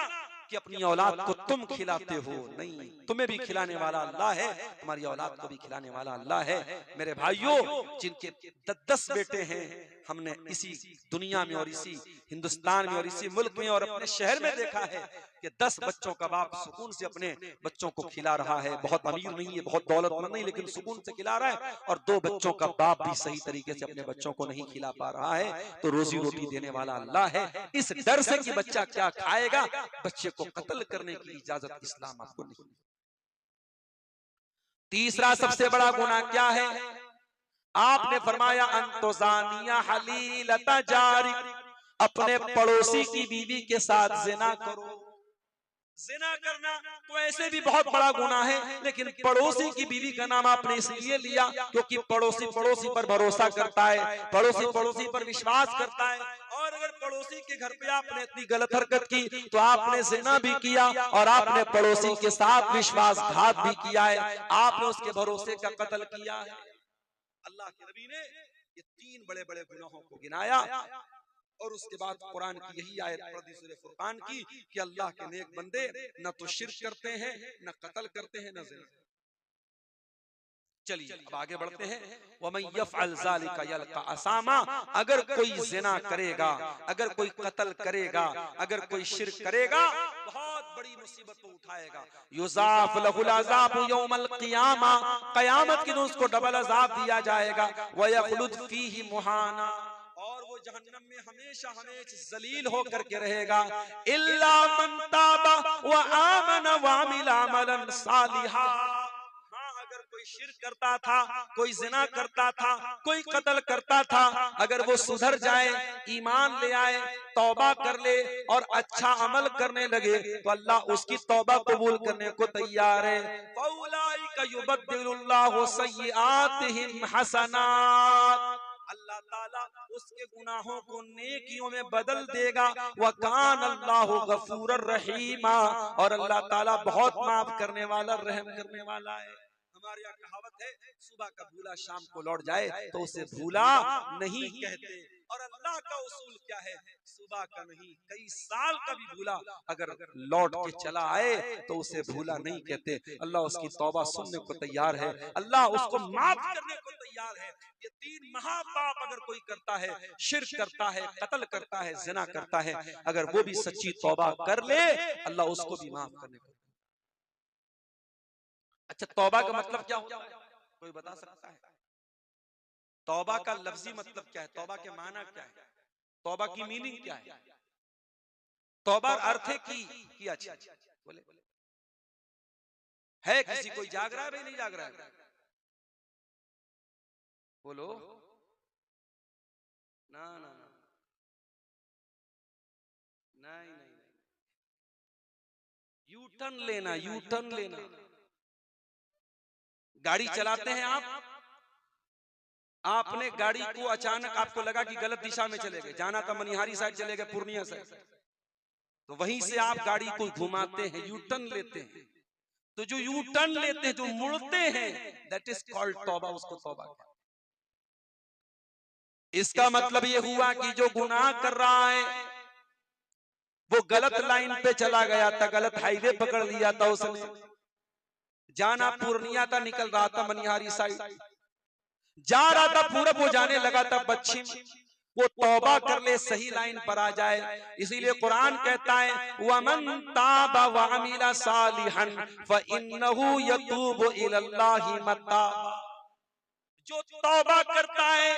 कि अपनी औलाद को तुम खिलाते हो, नहीं, तुम्हें भी खिलाने वाला अल्लाह है, तुम्हारी औलाद को भी खिलाने वाला अल्लाह है। मेरे भाइयों, जिनके 10 बेटे हैं, हमने इसी दुनिया में और इसी हिंदुस्तान में और इसी मुल्क में और अपने शहर में देखा है कि 10 बच्चों का बाप सुकून से अपने बच्चों को खिला रहा है, बहुत अमीर नहीं है, बहुत दौलतमंद नहीं, लेकिन सुकून से खिला रहा है, और 2 बच्चों का बाप भी सही तरीके से अपने बच्चों को नहीं खिला पा रहा है, तो रोजी रोटी देने वाला अल्लाह है। इस डर से कि बच्चा क्या खाएगा, बच्चे को कत्ल करने की इजाजत इस्लाम आपको नहीं। तीसरा सबसे बड़ा गुनाह क्या है? आपने फरमाया अंतोजानिया हलीलता जारी, अपने पड़ोसी की बीवी के साथ जिना करो। जिना करना तो ऐसे भी बहुत बड़ा गुनाह है, लेकिन पड़ोसी की बीवी का नाम आपने इसलिए लिया क्योंकि पड़ोसी पड़ोसी पर भरोसा करता है, पड़ोसी पड़ोसी पर विश्वास करता है, और अगर पड़ोसी के घर पे आपने इतनी गलत हरकत की तो आपने जिना भी किया और आपने पड़ोसी के साथ विश्वासघात भी किया है, आपने उसके भरोसे का कत्ल किया है। अल्लाह के नबी ने ये 3 बड़े बड़े गुनाहों को गिनाया, और उसके बाद कुरान की यही आयत पढ़ी सूरह फुरकान की कि अल्लाह के नेक बंदे न तो शिर्क करते हैं, न कत्ल करते हैं, न ज़िना। चलिए अब आगे बढ़ते हैं। वमन यफ़अल ज़ालिका यल्क़ा असामा, अगर कोई ज़िना करेगा, अगर कोई कत्ल करेगा, अगर कोई शिर्क करेगा, बहुत बड़ी मुसीबत को उठाएगा। युज़ाफ़ लहुल अज़ाबु यौमल क़ियामा, क़यामत के दिन उसको डबल अज़ाब दिया जाएगा। व यख़लुद फ़ीही मुहाना, और वो जहन्नम में हमेशा हमेशा जलील होकर के रहेगा। इल्ला मन ताबा व आमन व अमिला अमलन सालिहा, अगर कोई शिर्क करता था, कोई जिना करता था, कोई कत्ल करता था, अगर वो सुधर जाए, ईमान ले आए, तौबा कर ले और अच्छा अमल करने लगे, तो अल्लाह उसकी तौबा कबूल करने को तैयार है। फौलाइका युबद्दिलुल्लाहु सय्यिआतिहिम हसनात, अल्लाह ताला उसके गुनाहों को नेकियों में बदल देगा। व कान अल्लाहु गफूरर रहीमा, और अल्लाह ताला बहुत माफ करने वाला, रहम करने वाला है। हमारे यहाँ कहावत है, सुबह का भूला शाम को लौट जाए तो उसे भूला नहीं कहते, और अल्लाह का उसूल क्या है? सुबह का नहीं, कई साल का भी भूला अगर लौट के चला आए तो उसे भूला नहीं कहते। अल्लाह उसकी तौबा सुनने को तैयार है, अल्लाह उसको माफ करने को तैयार है। ये 3 महापाप अगर कोई करता है, शिर्क करता है, कत्ल करता है, जिना करता है, अगर वो भी सच्ची तौबा कर ले, अल्लाह उसको भी माफ करने को। अच्छा, तौबा का मतलब क्या होता है? कोई बता सकता है? तौबा का लफ्जी मतलब क्या है? तौबा के माना क्या है? तौबा की मीनिंग क्या है? तौबा अर्थ है की अच्छा बोले है, किसी कोई जाग रहा है भाई? नहीं जाग रहा है, बोलो। ना ना ना, नहीं नहीं, यू टर्न लेना, यू टर्न लेना। गाड़ी चलाते हैं आपने गाड़ी को अचानक आपको लगा कि गलत दिशा में चले गए, जाना था मनिहारी साइड, चले गए पूर्णिया साइड, तो वहीं से आप गाड़ी को घुमाते हैं, यू टर्न लेते हैं। तो जो यू टर्न लेते हैं, जो मुड़ते हैं, दैट इज कॉल्ड तौबा, उसको तौबा कहते हैं। इसका मतलब ये हुआ कि जो गुनाह कर रहा है वो गलत लाइन पे चला गया था, गलत हाईवे पकड़ लिया था उसने, जाना पूर्णिया था, निकल रहा था मनिहारी साइड, जा रहा था पूरब, वो जाने लगा था पश्चिम, वो तौबा कर ले, सही लाइन पर आ जाए। इसीलिए कुरान कहता है वमन ताबा व अमिला सालिहन फइन्नहु यतूबु इलल्लाहि मताबा, जो तौबा करता है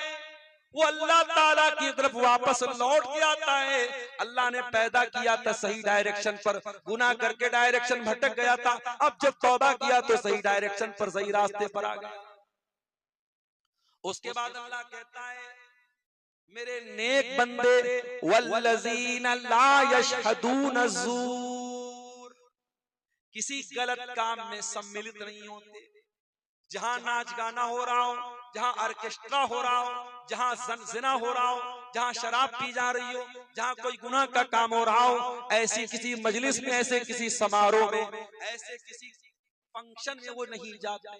वो अल्लाह ताला की तरफ वापस लौट के आता है। अल्लाह ने पैदा किया था सही डायरेक्शन पर, गुनाह करके डायरेक्शन भटक गया था, अब जब तौबा किया तो सही डायरेक्शन पर, सही रास्ते पर आ गया। उसके बाद अल्लाह कहता है मेरे नेक बंदे वल्लज़ीना ला यशहदून ज़ूर, किसी गलत काम में सम्मिलित नहीं होते। जहां नाच गाना हो रहा हो, जहां ऑर्केस्ट्रा हो रहा हो, जहां जिना हो रहा हो, जहां शराब पी जा रही हो, जहां कोई गुनाह का काम हो रहा हो, ऐसी किसी मजलिस में, ऐसे किसी समारोह में, ऐसे किसी फंक्शन में वो नहीं जाते।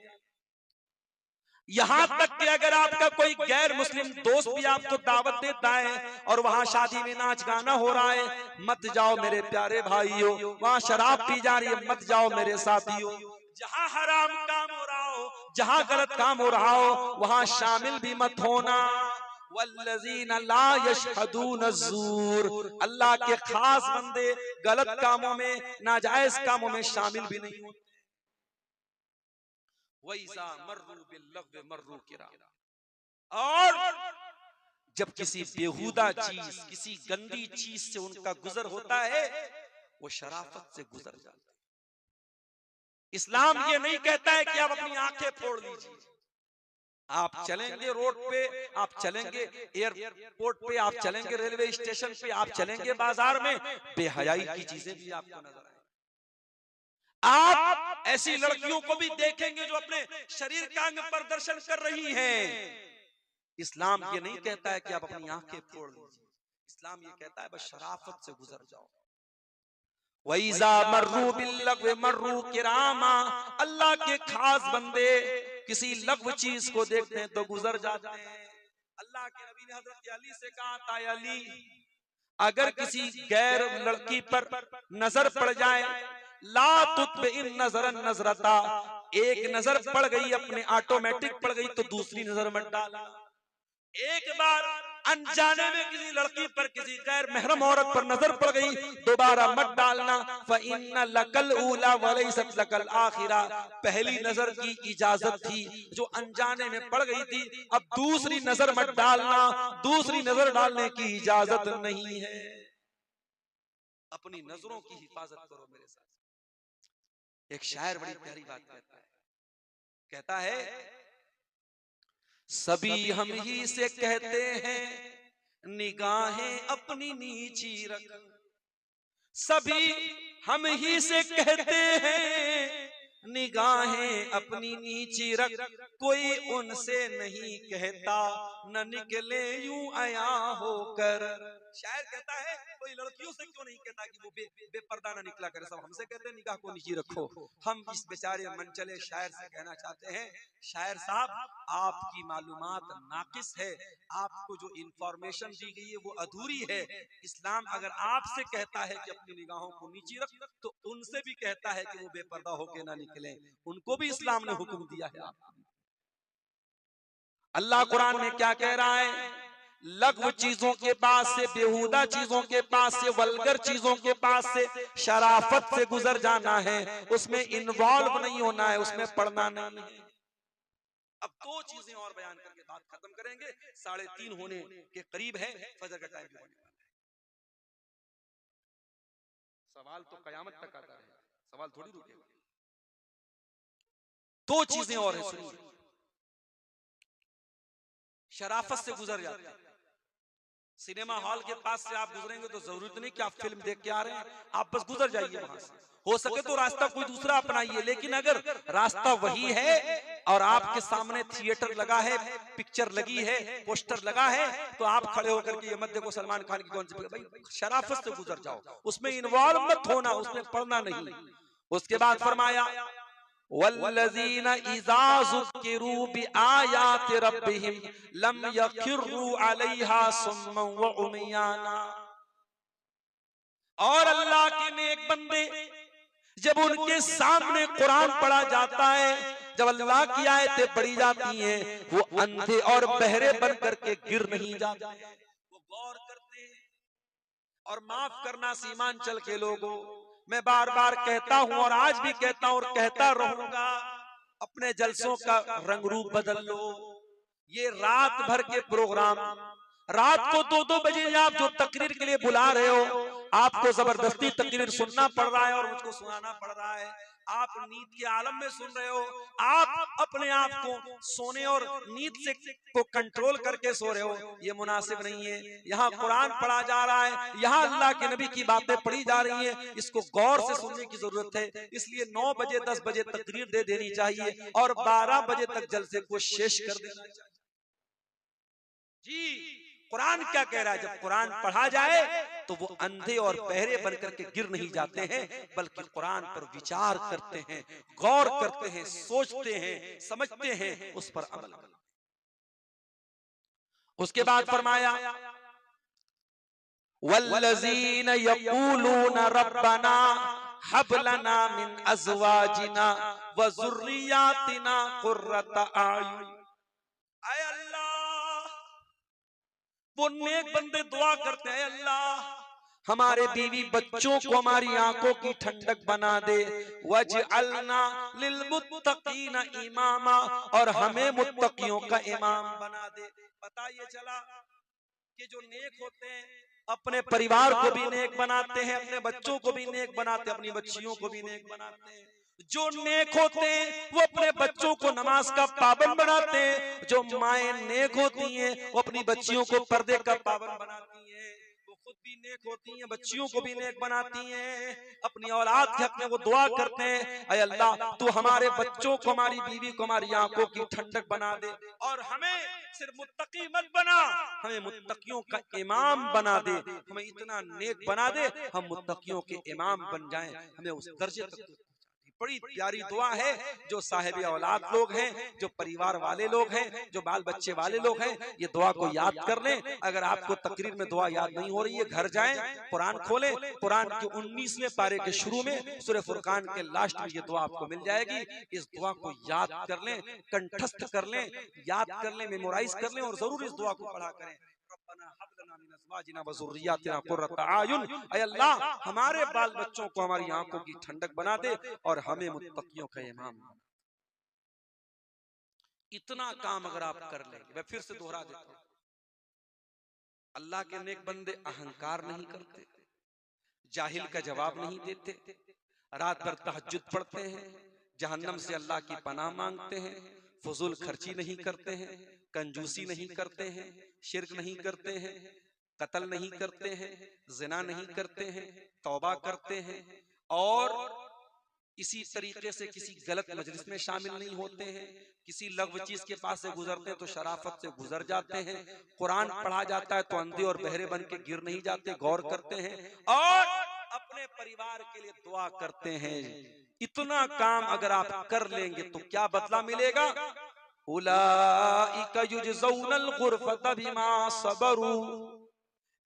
यहां तक कि अगर आपका कोई गैर मुस्लिम दोस्त भी आपको दावत देता है और वहां शादी में नाच गाना हो रहा है, मत जाओ मेरे प्यारे भाइयों, वहां शराब पी जा रही है, मत जाओ मेरे साथियों। जहां हराम काम हो रहा हो, जहां गलत काम हो रहा हो, वहां शामिल भी मत होना। वल्लज़ीना ला यशहदून ज़ूर, अल्लाह के खास बंदे गलत कामों में, नाजायज कामों में शामिल भी नहीं होते। वैसा मर्रू बिल्लग़्व मर्रू किरामा, और जब किसी बेहुदा चीज, किसी गंदी चीज से उनका गुजर होता है, वो शराफत से गुजर जाते हैं। इस्लाम ये नहीं कहता है कि आप अपनी आंखें फोड़ लीजिए। आप चलेंगे रोड पे, आप चलेंगे एयरपोर्ट पे, आप चलेंगे रेलवे स्टेशन पे, आप चलेंगे बाजार में, बेहयाई की चीजें भी आपको नजर आएंगी। आप ऐसी लड़कियों को भी देखेंगे जो अपने शरीर का अंग प्रदर्शन कर रही हैं। इस्लाम ये नहीं कहता है कि आप अपनी आंखें फोड़ लीजिए, इस्लाम ये कहता है बस शराफत से गुजर जाओ। वैज़ा मर्रू बिल्लग़्व मर्रू किरामा, अल्लाह के खास बंदे किसी लग़्व चीज को देखते हैं तो गुजर जाते हैं। अल्लाह के नबी ने हज़रत अली से कहा था, अली अगर किसी गैर लड़की पर नजर पड़ जाए, ला तुत्बिइन नज़रन नज़रता, एक नजर पड़ गई अपने ऑटोमेटिक पड़ गई तो दूसरी नजर मत डालना। एक बार अनजाने में किसी लड़की पर, किसी गैर महरम औरत पर नजर पड़ गई, दोबारा मत डालना। फ़इन्ना लकल ऊला वलैसत लकल आखिरा, पहली नजर की इजाजत थी जो अनजाने में पड़ गई थी, अब दूसरी नजर मत डालना, दूसरी नजर डालने की इजाजत नहीं है। अपनी नजरों की हिफाजत करो मेरे साथ। एक शायर बड़ी प्यारी बात कहता है सभी हम ही से कहते हैं निगाहें अपनी नीची रख, सभी हम ही से कहते हैं निगाहें अपनी नीची रख, कोई उनसे नहीं कहता न निकले यूं आया होकर। शायर कहता है कोई लड़कियों से क्यों नहीं कहता कि वो बेपर्दा ना निकला करे, सब हमसे कहते हैं निगाह को नीची रखो। हम इस बेचारे मनचले शायर से कहना चाहते हैं, शायर साहब आपकी मालूमात नाकिस है, आपको जो इंफॉर्मेशन दी गई है वो अधूरी है। इस्लाम अगर आपसे कहता है कि अपनी निगाहों को नीची रख, तो उनसे भी कहता है कि वो बेपर्दा होके ना निकले, उनको भी इस्लाम ने हुक्म दिया है। अल्लाह कुरान में क्या कह रहा है, लघु चीजों के पास से, बेहुदा चीजों के पास से, वल्गर चीजों के पास से, शराफत से गुजर जाना है, उसमें इन्वॉल्व नहीं होना है, उसमें पढ़ना नहीं है। अब दो चीजें और बयान करके बात खत्म करेंगे, 3:30 होने के करीब है, फजर का टाइम भी होने वाला है। सवाल तो कयामत तक आता है, सवाल थोड़ी रुकेगा। दो चीजें और है, सुनिए। शराफत से गुजर जाते हैं, सिनेमा हॉल के पास से आप गुजरेंगे तो जरूरत नहीं कि आप फिल्म देख के आ रहे हैं, आप बस गुजर जाइए वहां से। हो सके तो रास्ता कोई दूसरा अपनाइए, लेकिन अगर रास्ता वही है और आपके सामने थिएटर लगा है, पिक्चर लगी है, पोस्टर लगा है, तो आप खड़े होकर के ये मत देखो सलमान खान की कौन सी, भाई शराफत से गुजर जाओ, उसमें इन्वॉल्व मत होना, उसमें पढ़ना नहीं। उसके बाद फरमाया वल्लज़ीना इज़ा ज़ुक्किरू बिआयाति रब्बिहिम लम यखिर्रू अलैहा सुम्मन व उमयाना। और अल्लाह के नेक बंदे जब उनके सामने कुरान पढ़ा जाता है, जब अल्लाह की आयतें पढ़ी जाती हैं, वो अंधे और बहरे बन करके गिर नहीं जाते, वो गौर करते हैं। और माफ करना सीमांचल के लोगों, मैं बार बार कहता हूं और आज भी कहता हूं और कहता रहूंगा, अपने जलसों का रंग रूप बदल लो। ये रात भर के प्रोग्राम, रात को 2-2 बजे आप जो तकरीर के लिए बुला रहे हो, आपको जबरदस्ती तकरीर सुनना पड़ रहा है और मुझको सुनाना पड़ रहा है, आप नींद के आलम में सुन रहे हो, आप अपने आप को सोने और नींद से को कंट्रोल करके सो रहे हो, ये मुनासिब नहीं है। यहाँ कुरान पढ़ा जा रहा है, यहाँ अल्लाह के नबी की बातें पढ़ी जा रही हैं, इसको गौर से सुनने की जरूरत है। इसलिए 9 बजे 10 बजे तकरीर दे देनी चाहिए और 12 बजे तक जलसे को शेष कर देना चाहिए। जी कुरान क्या कह रहा है, जब कुरान पढ़ा जाए तो वो अंधे और बहरे बनकर के गिर नहीं जाते हैं, बल्कि कुरान पर विचार करते हैं, गौर करते हैं, सोचते हैं, समझते हैं, उस पर अमल करते हैं। उसके बाद फरमाया वल्लज़ीना यक़ूलूना रब्बना हब लना मिन अज़वाजिना व ज़ुर्रियातिना क़ुर्रता अयुन। ऐ अल्लाह, वो नेक बंदे दुआ करते हैं, अल्लाह हमारे बीवी बच्चों को हमारी आंखों की ठंडक बना दे, वजअलना लिलमुत्तकीना इमामा, और हमें मुत्तकियों का इमाम बना दे। पता ये चला कि जो नेक होते हैं अपने परिवार को भी नेक बनाते हैं, अपने बच्चों को भी नेक बनाते हैं, अपनी बच्चियों को भी नेक बनाते हैं। जो नेक होते हैं वो अपने बच्चों को नमाज का पाबंद बनाते हैं, जो माएं नेक होती हैं वो अपनी बच्चियों को पर्दे का पाबंद बनाती हैं, वो खुद भी नेक होती हैं, बच्चियों को भी नेक बनाती हैं, अपनी औलाद के हक में वो दुआ करते हैं, ऐ अल्लाह तू हमारे बच्चों को, हमारी बीवी को, हमारी आंखों की ठंडक बना दे, और हमें सिर्फ मुत्तकी मत बना, हमें मुत्तकियों का इमाम बना दे, हमें इतना नेक बना दे हम मुत्तकियों के इमाम बन जाएं, हमें उस दर्जे तक। बड़ी प्यारी दुआ है। जो साहिब औलाद लोग हैं, जो परिवार वाले लोग हैं, जो बाल बच्चे वाले लोग हैं, ये दुआ को याद कर लें। अगर आपको तकरीर में दुआ याद नहीं हो रही है, घर जाएं, कुरान खोलें, कुरान के 19वें पारे के शुरू में सूरह फुरकान के लास्ट में ये दुआ आपको मिल जाएगी। इस दुआ को याद कर लें, कंठस्थ कर लें, याद कर लें, मेमोराइज कर लें और जरूर इस दुआ को पढ़ा करें। ऐ अल्लाह हमारे बाल बच्चों को हमारी आंखों की ठंडक बना दे और हमें मुत्तकियों का इमाम बना। इतना काम अगर आप कर लेंगे, मैं फिर से दोहरा देता हूं, अल्लाह के नेक बंदे अहंकार नहीं करते, जाहिल का जवाब नहीं देते, रात भर तहज्जुद पढ़ते हैं, जहन्नम से अल्लाह की पनाह मांगते हैं, फजूल खर्ची नहीं करते हैं, कंजूसी नहीं करते हैं, शिर्क नहीं करते हैं, कत्ल नहीं करते हैं, जिना नहीं करते हैं, तौबा करते हैं, और इसी तरीके से किसी गलत मजलिस में शामिल नहीं होते हैं, किसी लग़्व चीज के पास से गुजरते हैं तो शराफत से गुजर जाते हैं, कुरान पढ़ा जाता है तो अंधे और बहरे बन के गिर नहीं जाते, गौर करते हैं, और अपने परिवार के लिए दुआ करते हैं। इतना काम अगर आप कर लेंगे तो क्या बदला मिलेगा? उलाइका युजज़ौनल गुरफता बिमा सबरू,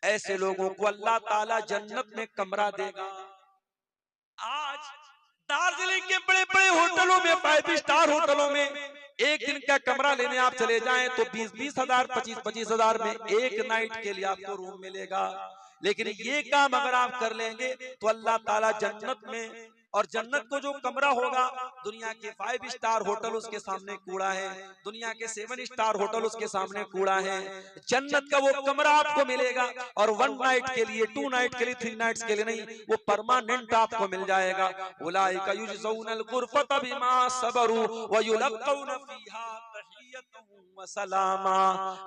ऐसे लोगों को अल्लाह ताला जन्नत में कमरा देगा। आज दार्जिलिंग के बड़े बड़े होटलों में, 5 स्टार होटलों में एक दिन का कमरा लेने आप चले जाएं तो 20-20 हजार, 25-25 हजार में एक नाइट के लिए आपको रूम मिलेगा। लेकिन ये काम अगर आप कर लेंगे तो अल्लाह ताला जन्नत में, और जन्नत को जो कमरा होगा, दुनिया के 5 स्टार होटल उसके सामने कूड़ा है, दुनिया के 7 स्टार होटल उसके सामने कूड़ा है, जन्नत का वो कमरा आपको मिलेगा, और 1 नाइट के लिए, 2 नाइट के लिए, 3 नाइट्स के लिए नहीं, वो परमानेंट आपको मिल जाएगा। उलाइका युजज़ौनल गुरफता बिमा सबरू व युलक़ौना फीहा सलामा।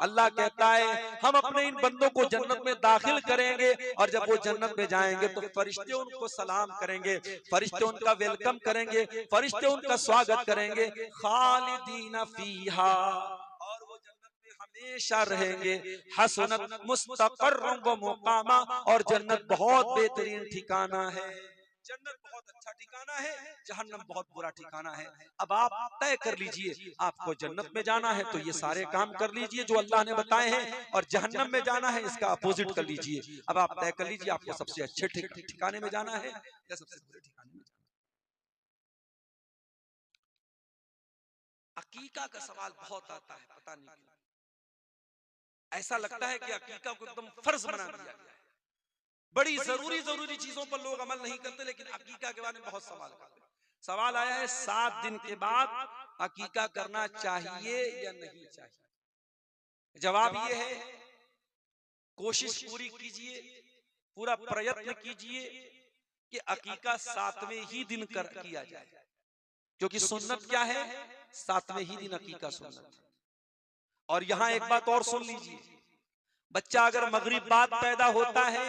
अल्लाह कहता है हम अपने इन बंदों को जन्नत में दाखिल करेंगे और जब वो जन्नत में जाएंगे तो फरिश्ते उनको सलाम करेंगे, फरिश्ते उनका वेलकम करेंगे, फरिश्ते उनका स्वागत करेंगे। खालिदीना फीहा, और वो जन्नत में हमेशा रहेंगे। हसनत मुस्तक़र्रम व मुक़ामा, और जन्नत बहुत बेहतरीन ठिकाना है। जन्नत बहुत अच्छा ठिकाना है, जहन्नम बहुत बुरा ठिकाना है। अब आप तय कर लीजिए, आपको जन्नत में जाना है तो ये सारे काम कर लीजिए जो अल्लाह ने बताए हैं, और जहन्नम में जाना है इसका अपोजिट कर लीजिए। अब आप तय कर लीजिए, आपको सबसे अच्छे ठिकाने में जाना है या सबसे बुरे ठिकाने में जाना है। अकीका का सवाल बहुत आता है, पता नहीं क्यों ऐसा लगता है कि अकीका को एकदम फर्ज बना दिया गया है। बड़ी जरूरी चीजों पर लोग अमल नहीं करते, लेकिन अकीका के बारे में बहुत सवाल करते हैं। सवाल आया है 7 दिन के बाद अकीका करना चाहिए या नहीं चाहिए। जवाब ये है, कोशिश पूरी कीजिए, पूरा प्रयत्न कीजिए कि अकीका 7वें ही दिन किया जाए, क्योंकि सुन्नत क्या है, 7वें ही दिन अकीका सुन्नत। और यहां एक बात और सुन लीजिए, बच्चा अगर मगरिब बाद पैदा होता है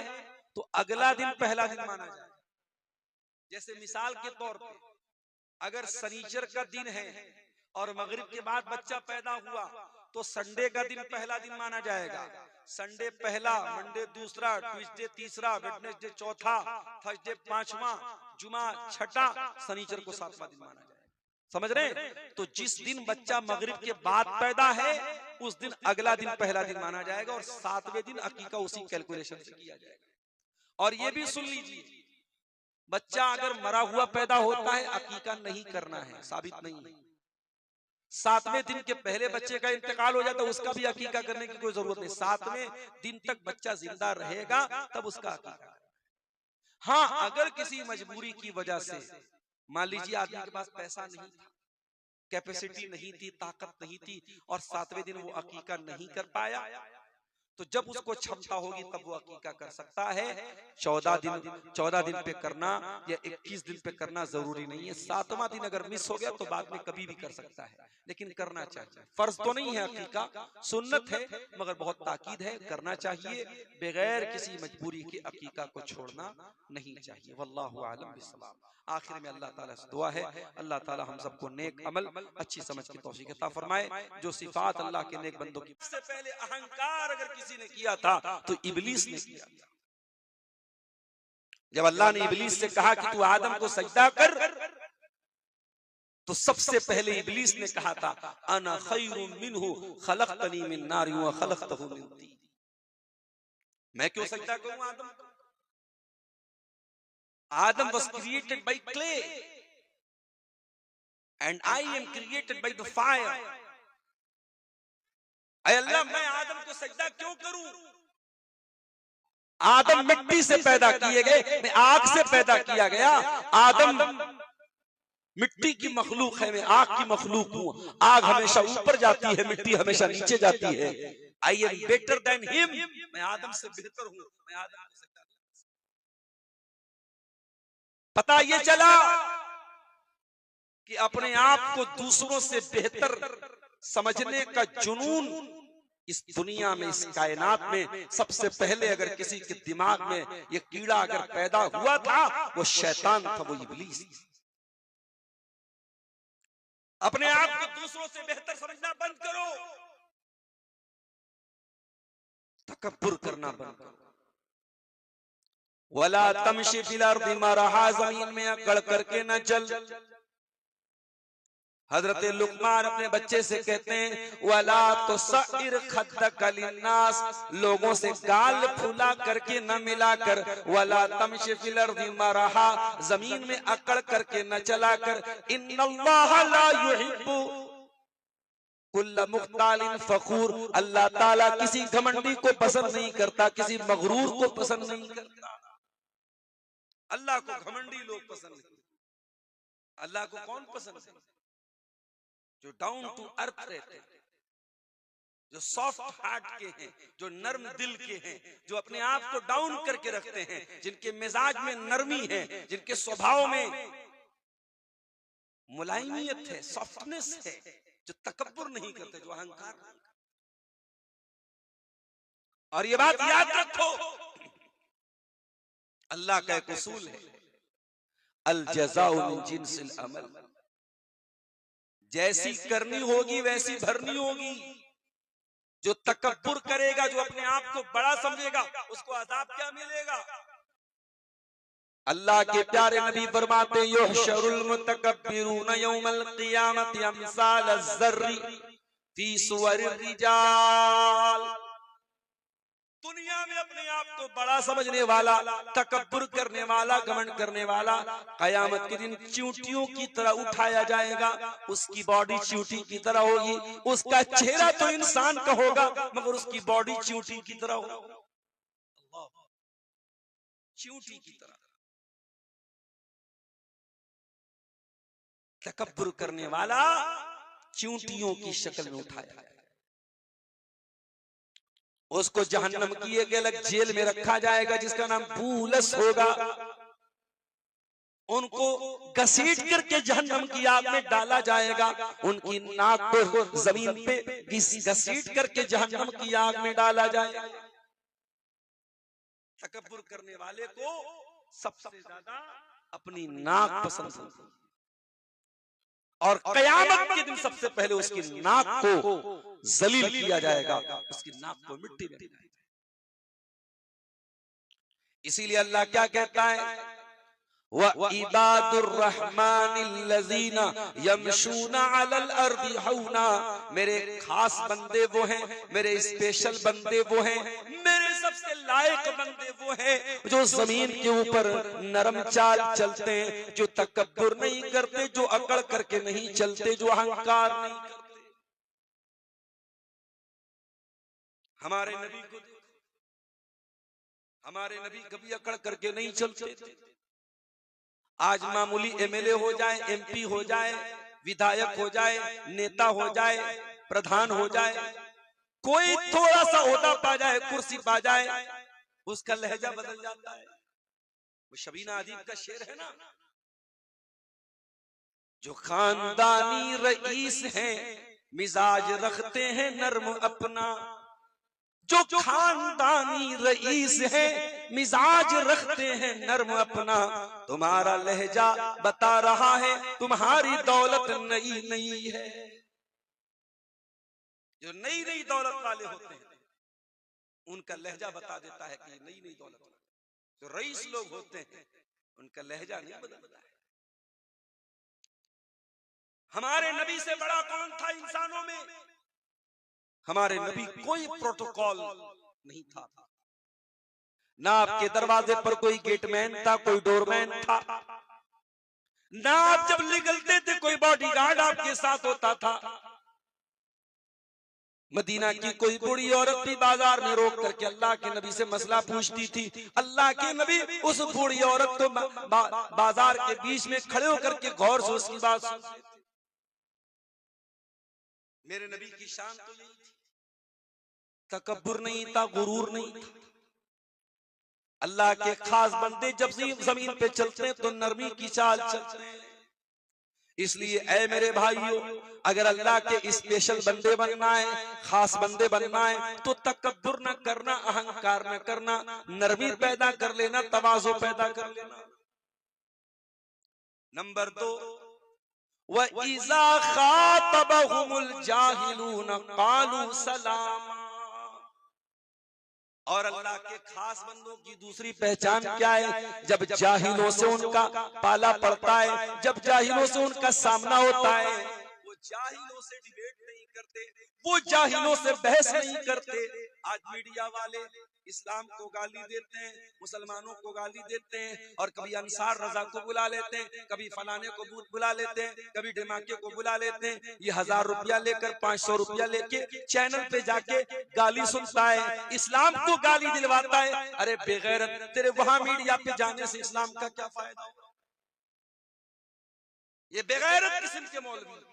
तो अगला दिन पहला दिन माना जाए। जैसे मिसाल के तौर पे अगर शनिचर का दिन है और मगरिब के बाद बच्चा पैदा हुआ तो संडे का दिन पहला दिन माना जाएगा। संडे पहला, मंडे दूसरा, ट्यूसडे तीसरा, वेडनेसडे चौथा, थर्सडे पांचवा, जुमा छठा, शनिचर को 7वां दिन माना जाएगा। समझ रहे? तो जिस दिन बच्चा मगरिब के बाद पैदा है उस दिन अगला दिन पहला दिन माना जाएगा और 7वें दिन अकीका उसी कैलकुलेशन से किया जाएगा। और ये भी सुन लीजिए, बच्चा अगर मरा हुआ पैदा होता है अकीका नहीं करना है, साबित नहीं है। 7वें दिन के पहले बच्चे का इंतकाल हो जाता है उसका भी अकीका करने की कोई जरूरत नहीं। 7वें दिन तक बच्चा जिंदा रहेगा तब उसका अकीका। हाँ, अगर किसी मजबूरी की वजह से, मान लीजिए आदमी के पास पैसा नहीं था, कैपेसिटी नहीं थी, ताकत नहीं थी, और 7वें दिन वो अकीका नहीं कर पाया, तो जब उसको क्षमता होगी तब वो अकीका कर सकता है। 14 दिन पे करना या 21 दिन पे करना जरूरी नहीं है। 7वां दिन अगर मिस हो गया तो बाद में कभी भी कर सकता है, लेकिन करना चाहिए। फर्ज तो नहीं है अकीका, सुन्नत है, मगर बहुत ताकीद है, करना चाहिए। बगैर किसी मजबूरी के अकीका को छोड़ना नहीं चाहिए। वल्लाहु आलम बिस्सवाब। आखिर में अल्लाह ताला से दुआ है, अल्लाह ताला हम सबको नेक अमल, अच्छी समझ की तौफीक अता फरमाए। जो सिफात अल्लाह के नेक बंदों की, सबसे पहले अहंकार अगर किसी ने किया था तो इब्लीस ने किया था। जब अल्लाह ने इब्लीस से कहा कि तू आदम को सजदा कर, तो सबसे पहले इब्लीस ने कहा था अना खैरुम मिन्हु खलक़तनी मिन नार व खलक़तहु मिन तीन। मैं क्यों सजदा करूं आदम को? Adam was created by clay and I am created by the fire. ऐ अल्लाह, मैं आदम को सजदा क्यों करूं? आदम मिट्टी से पैदा किए गए, मैं आग से पैदा किया गया। आदम मिट्टी की मखलूक है, मैं आग की मखलूक हूं। आग हमेशा ऊपर जाती है, मिट्टी हमेशा नीचे जाती है। I am better than him, मैं आदम से बेहतर हूं। मैं आदम को सजदा, पता ये चला कि अपने आप को दूसरों से बेहतर समझने का जुनून इस दुनिया में, इस कायनात में सबसे पहले अगर किसी के दिमाग में ये कीड़ा अगर पैदा हुआ था वो शैतान था, वो इब्लीस। अपने आप को दूसरों से बेहतर समझना बंद करो, तकब्बुर करना बंद करो। वला तमशी फिल अर्दि मरहा, जमीन में अकड़ करके न चल। हजरत लुकमान अपने बच्चे से कहते हैं वला तुसइर खद्दक लिन्नास, लोगों से गाल फुला करके न मिलाकर। वला तमशी फिल अर्दि मरहा, जमीन में अकड़ करके न चला कर। इन्नल्लाह ला युहिब्बु कुल्ल मुख्तालिन फखूर, अल्लाह ताला किसी घमंडी को पसंद नहीं करता, किसी मगरूर को पसंद नहीं करता। अल्लाह को घमंडी लोग पसंद नहीं। अल्लाह को कौन पसंद है? जो डाउन टू अर्थ रहते हैं, जो सॉफ्ट हार्ट के हैं, जो नर्म दिल के हैं, जो अपने आप को डाउन करके रखते हैं, जिनके मिजाज में नरमी है, जिनके स्वभाव में मुलायमियत है, सॉफ्टनेस है, जो तकब्बुर नहीं करते, जो अहंकार नहीं करते। और ये बात याद रखो, अल्लाह का एक उसूल है, अल जज़ाउ मिन जिन्सिल अमल, जैसी करनी होगी वैसी भरनी होगी। जो तकब्बुर करेगा, जो अपने आप को बड़ा समझेगा, उसको अज़ाब क्या मिलेगा? अल्लाह के प्यारे नबी फरमाते हैं, युहशरुल मुतकब्बिरून यौमल क़ियामति अमसाल अज़्ज़र्रि फी सुवरिर रिजाल। दुनिया में अपने आप को बड़ा समझने वाला, तकब्बुर करने वाला, घमंड करने वाला, कयामत के दिन चींटियों की तरह उठाया जाएगा। उसकी बॉडी चींटी की तरह होगी, उसका चेहरा तो इंसान का होगा मगर उसकी बॉडी चींटी की तरह होगी, चींटी की तरह। तकब्बुर करने वाला चींटियों की शक्ल में उठाया जाएगा, उसको जहन्नम की एक अलग जेल में रखा जाएगा जिसका नाम बूलस होगा। उनको घसीट करके जहन्नम की आग में डाला जाएगा, उनकी नाक को जमीन पे घसीट करके जहन्नम की आग में डाला जाएगा। तकब्बुर करने वाले को सबसे ज्यादा अपनी नाक पसंद होती, और कयामत के दिन सबसे पहले उसकी नाक को जलील किया जाएगा, उसकी नाक को मिट्टी में गिराया जाएगा। इसीलिए अल्लाह क्या कहता है, व इबादुर रहमानिल्लज़ीना यमशूना अलल अर्दि हौना, मेरे खास बंदे वो हैं, मेरे स्पेशल बंदे वो हैं, मेरे सबसे लायक बंदे वो हैं जो जमीन के ऊपर नरम चाल चलते हैं, जो तकब्बुर नहीं करते, जो अकड़ करके नहीं चलते, जो अहंकार नहीं करते। हमारे नबी को देखो, हमारे नबी कभी अकड़ करके नहीं चलते थे। आज मामूली एमएलए हो जाए, एमपी हो जाए, विधायक हो जाए, नेता हो जाए, प्रधान हो जाए, कोई थोड़ा सा ओहदा पा जाए, कुर्सी पा जाए, उसका लहजा बदल जाता है। वो शबीना अदीब का शेर है ना, जो खानदानी रईस हैं मिजाज रखते हैं नर्म अपना, जो खानदानी रईस है मिजाज रखते हैं नर्म अपना, तुम्हारा लहजा बता रहा है तुम्हारी दौलत नई नई है। जो नई नई दौलत वाले होते हैं उनका लहजा बता देता है कि नई नई दौलत वाले। जो रईस लोग होते हैं उनका लहजा नहीं बदलता है। हमारे नबी से बड़ा कौन था इंसानों में? हमारे नबी कोई प्रोटोकॉल नहीं था, ना आपके दरवाजे पर कोई गेटमैन था, कोई डोरमैन था, ना आप जब निकलते थे कोई बॉडीगार्ड आपके साथ होता था। मदीना की कोई बूढ़ी औरत भी बाजार में रोक करके अल्लाह के नबी से मसला पूछती थी, अल्लाह के नबी उस बूढ़ी औरत को बाजार के बीच में खड़े होकर के गौर से उसकी बात सुनते थे। मेरे नबी की शान तो यही थी, तकब्बुर नहीं था, गुरूर नहीं था। अल्लाह के खास बंदे जब जमीन पे चलते हैं तो नरमी की चाल चलते हैं। इसलिए ऐ मेरे भाइयों, अगर अल्लाह के स्पेशल बंदे बनना है, खास बंदे बनना है, तो तकब्बुर न करना, अहंकार न करना, नरमी पैदा कर लेना, तवाज़ु पैदा कर लेना। नंबर 2, व इज़ा खातबहुमुल जाहिलून क़ालू सलामा। और अल्लाह के खास बंदों की दूसरी पहचान क्या है? जब जाहिलों से उनका पाला पड़ता है, जब जाहिलों से उनका सामना होता है, वो जाहिलों से डिबेट नहीं करते, वो जाहिलों से बहस नहीं करते। आज मीडिया वाले इस्लाम को गाली देते हैं, मुसलमानों को गाली देते हैं, और कभी अंसार रजा को बुला लेते हैं, कभी फलाने को बुला लेते हैं, कभी ढिमाके को बुला लेते हैं। ये 1000 रुपया लेकर 500 रुपया लेके चैनल पे जाके गाली सुनता है, इस्लाम को गाली दिलवाता है। अरे बेगैरत, तेरे वहां मीडिया पे जाने से इस्लाम का क्या फायदा होगा? ये बेगैरत किस्म के मौलवी,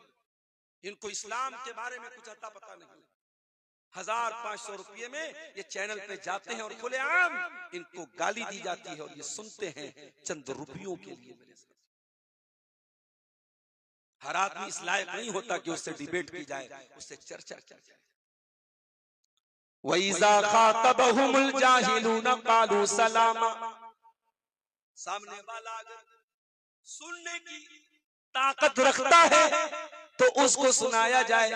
इनको इस्लाम के बारे में कुछ अता पता नहीं। 1000-500 रुपये में ये चैनल पे जाते हैं और खुलेआम इनको गाली दी जाती है, और ये सुनते हैं चंद रुपयों के लिए। हर आदमी इस लायक नहीं होता कि उससे डिबेट की जाए, उससे चर्चा की जाए। वइज़ा खातबहुमुल जाहिलून क़ालू सलामा, सामने वाला अगर सुनने की ताकत रखता है तो उसको सुनाया जाए।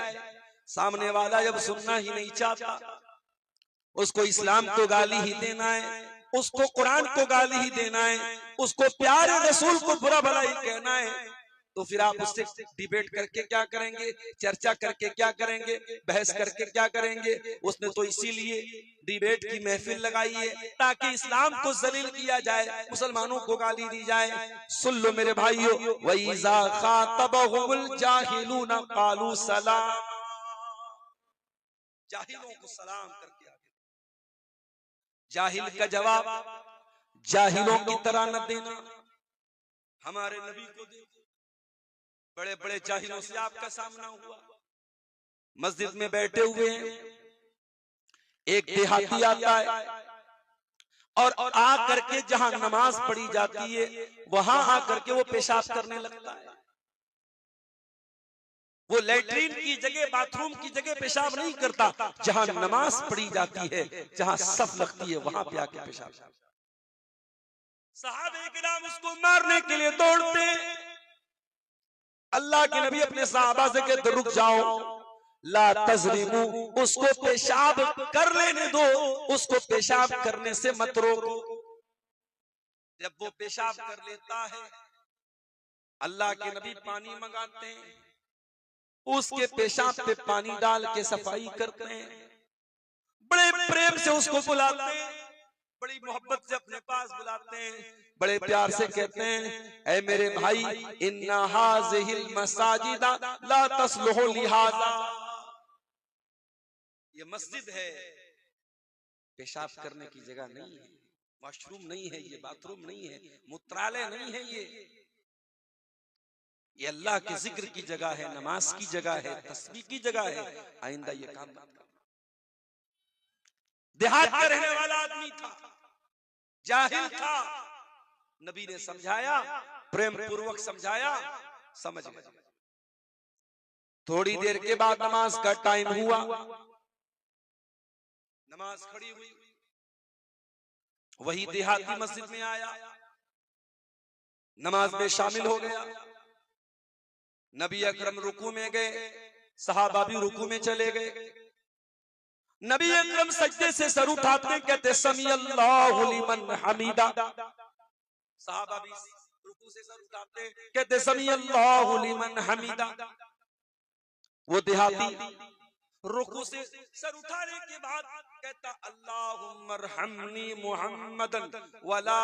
सामने वाला जब सुनना ही नहीं चाहता, उसको इस्लाम को गाली ही देना है, उसको कुरान को गाली ही देना है, उसको प्यारे रसूल को बुरा भला ही कहना है, तो फिर आप उससे डिबेट करके क्या करेंगे, चर्चा करके क्या करेंगे, बहस करके क्या करेंगे। उसने तो इसीलिए डिबेट की महफिल लगाई है ताकि इस्लाम को जलील किया जाए, मुसलमानों को गाली दी जाए। सुन लो मेरे भाइयों, वइज़ा खातबहुमुल जाहिलून क़ालू सलाम, जाहिलों को सलाम करके आगे। जाहिल का जवाब जाहिलों की तरह न देना। हमारे नबी को देखो, बड़े बड़े जाहिलों से आपका सामना हुआ। मस्जिद में बैठे हुए हैं, एक देहाती आता है और आ करके जहां नमाज पढ़ी जाती है वहां आकर के वो पेशाब करने लगता है। वो लैट्रीन की जगह, बाथरूम की जगह पेशाब नहीं करता, जहां नमाज पढ़ी जाती है, जहां सफ लगती है वहां पे आके पेशाब। सहाबे किराम उसको मारने के लिए दौड़ते। अल्लाह के नबी अपने सहाबा से कहते रुक जाओ, ला तजरिमू, उसको पेशाब कर लेने दो, उसको पेशाब करने से मत रोको। जब वो पेशाब कर लेता है, अल्लाह के नबी पानी मंगाते हैं, उसके पेशाब पे पानी डाल के सफाई करते हैं, बड़े प्रेम से उसको बुलाते हैं, बड़ी मोहब्बत से अपने पास बुलाते हैं, बड़े प्यार से कहते हैं ऐ मेरे भाई, इन्ना हाज़िहिल मसाजिदा ला तस्लुहु लिहाज़ा, ये मस्जिद है, पेशाब करने की जगह नहीं है, वॉशरूम नहीं है, ये बाथरूम नहीं है, मूत्रालय नहीं है, ये अल्लाह के जिक्र की जगह है, नमाज की जगह है, तस्बीह की जगह है, आइंदा ये काम मत करना। देहात का रहने वाला आदमी था, जाहिल था, नबी ने समझाया, प्रेम पूर्वक समझाया, समझ गया। थोड़ी देर के बाद नमाज का टाइम हुआ, नमाज खड़ी हुई, वही देहाती मस्जिद में आया, नमाज में शामिल हो गया। नबी अकरम रुकू में गए, सहाबा भी रुकू में चले गए। नबी अकरम सजदे से सर उठाते कहते समी अल्लाहु लिमन हमीदा, सहाबा भी रुकू से सर उठाते कहते समी अल्लाहु लिमन हमीदा। वो देहाती रुकू से सर उठाने के बाद कहता अल्लाहुम्मा रहमनी मुहम्मदन वला,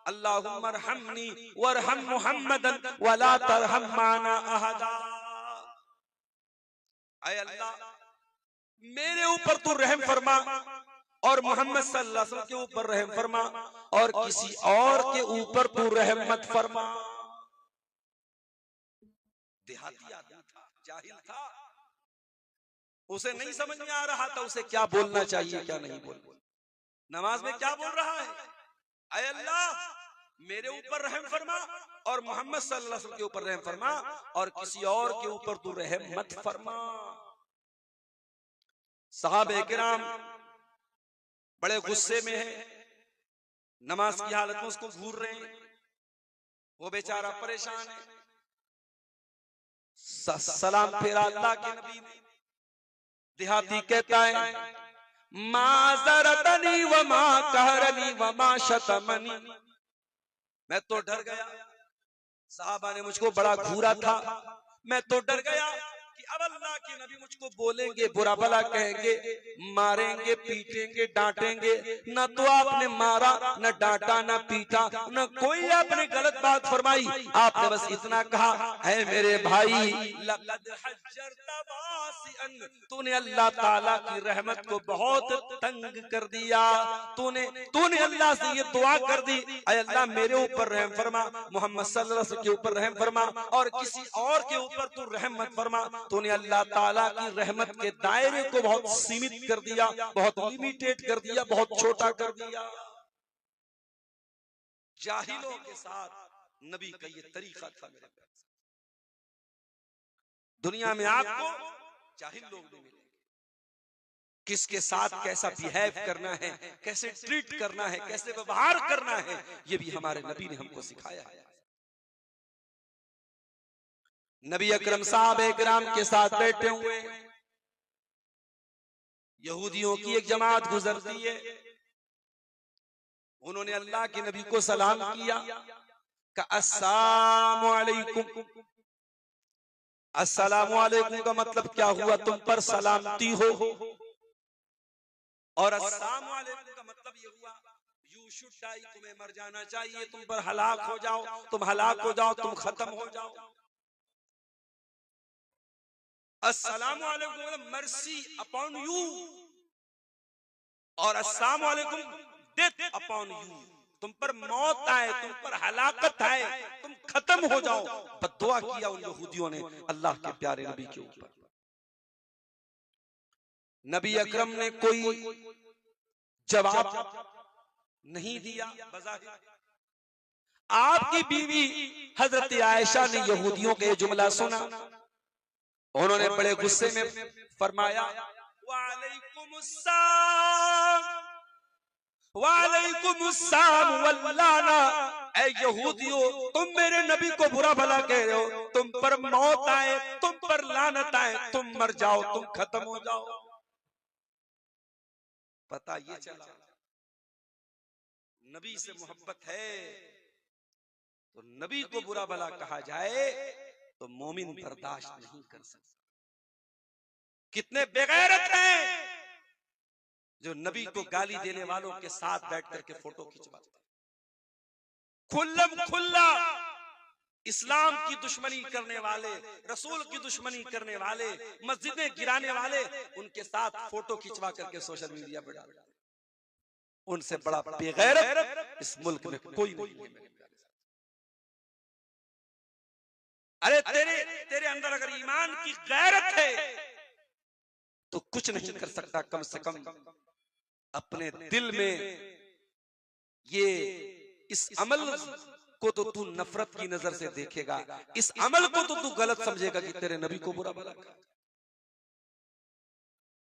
अल्लाहुम्मा रहमनी वरहम मुहम्मदन वला तरहम माना अहदा। ऐ अल्लाह मेरे ऊपर तू रहम फरमा और मोहम्मद सल्लल्लाहु अलैहि वसल्लम के ऊपर रहम फरमा और किसी और के ऊपर तू रहम मत फरमा। देहाती आदमी था, जाहिल था, उसे नहीं समझ में आ रहा था उसे क्या बोलना चाहिए क्या नहीं बोलना, नमाज में क्या बोल रहा है, ऐ अल्लाह मेरे ऊपर रहम फरमा और मोहम्मद सल्लल्लाहु अलैहि वसल्लम के ऊपर रहम फरमा और किसी और के ऊपर तू रहम मत फरमा। सहाबे किराम बड़े गुस्से में है, नमाज की हालत में उसको घूर रहे हैं, वो बेचारा परेशान है। सलाम फेरा अल्लाह के नबी ने, देहाती कहता है मा ज़रतनी व मा कहरनी व मा शतमनी, मैं तो डर गया, साहबा ने मुझको बड़ा घूरा था, मैं तो डर गया कि अब अल्लाह के नबी मुझको बोलेंगे, बुरा भला कहेंगे, मारेंगे, पीटेंगे, डांटेंगे। न तो आपने मारा, न डांटा, न पीटा, न कोई आपने गलत बात फरमाई, आपने बस इतना कहा है मेरे भाई लक़द हज्जरता वासिअन, तूने अल्लाह ताला की रहमत को बहुत तंग कर दिया, तूने अल्लाह से ये दुआ कर दी ऐ अल्लाह मेरे ऊपर रहम फरमा, मोहम्मद सल्लल्लाहु अलैहि वसल्लम के ऊपर रहम फरमा और किसी और के ऊपर तू रहम मत फरमा। तूने अल्लाह ताला की रहमत के दायरे को बहुत सीमित कर दिया, बहुत लिमिटेड कर दिया, बहुत छोटा कर दिया। जाहिलों के साथ नबी का ये तरीका था मेरे दुनिया में आपको जाहिल लोग नहीं मिलेंगे। किसके साथ कैसा बिहेव करना है, कैसे ट्रीट करना है, कैसे व्यवहार करना है, ये भी हमारे नबी ने हमको सिखाया है। नबी अकरम साहब इकराम के साथ बैठे हुए, यहूदियों की एक जमात गुजरती है। उन्होंने अल्लाह के नबी को सलाम किया, का अस्सलामु अलैकुम। अस्सलामु अलैकुम का मतलब क्या हुआ? तुम पर सलामती हो। और अस्सलामु अलैकुम का मतलब ये हुआ यू शुड डाई, तुम्हें मर जाना चाहिए, तुम पर हलाक हो जाओ, तुम हलाक हो जाओ, तुम खत्म हो जाओ। अस्सलामु अलैकुम मतलब मर्सी अपॉन यू, और अस्सलामु अलैकुम डेथ अपॉन यू, तुम पर मौत आए, तुम पर हलाकत आए, तुम खत्म हो जाओ। बद्दुआ किया उन यहूदियों ने अल्लाह के प्यारे नबी के ऊपर। नबी अकरम ने कोई जवाब नहीं दिया। बज़ाहिर आपकी बीवी हजरत आयशा ने यहूदियों के जुमला सुना, उन्होंने बड़े गुस्से में फरमाया, वालेकुमुस्सलाम वालेकुमुस्सलाम वल्लाना। ऐ यहूदियों, तुम मेरे नबी को बुरा भला कह रहे हो, तुम पर मौत आए, तुम पर लानत आए, तुम मर जाओ, तुम खत्म हो जाओ। पता ये चला नबी से मोहब्बत है तो नबी को बुरा भला कहा जाए तो मोमिन बर्दाश्त नहीं कर सकता। कितने बेगैरत हैं जो नबी को गाली देने वालों के साथ बैठ करके फोटो खिंचवाते, खुल्लम खुल्ला इस्लाम की दुश्मनी करने वाले, रसूल की दुश्मनी करने वाले, मस्जिदें गिराने वाले, उनके साथ फोटो खिंचवा करके सोशल मीडिया पर डालते। उनसे बड़ा बेगैरत इस मुल्क में कोई नहीं है। अरे तेरे अंदर अगर ईमान की गैरत है तो कुछ नहीं कर सकता, कम से कम अपने दिल में ये इस अमल को तो तू नफरत की नजर से देखेगा, इस अमल को तो तू गलत समझेगा कि तेरे नबी को बुरा भला कहा।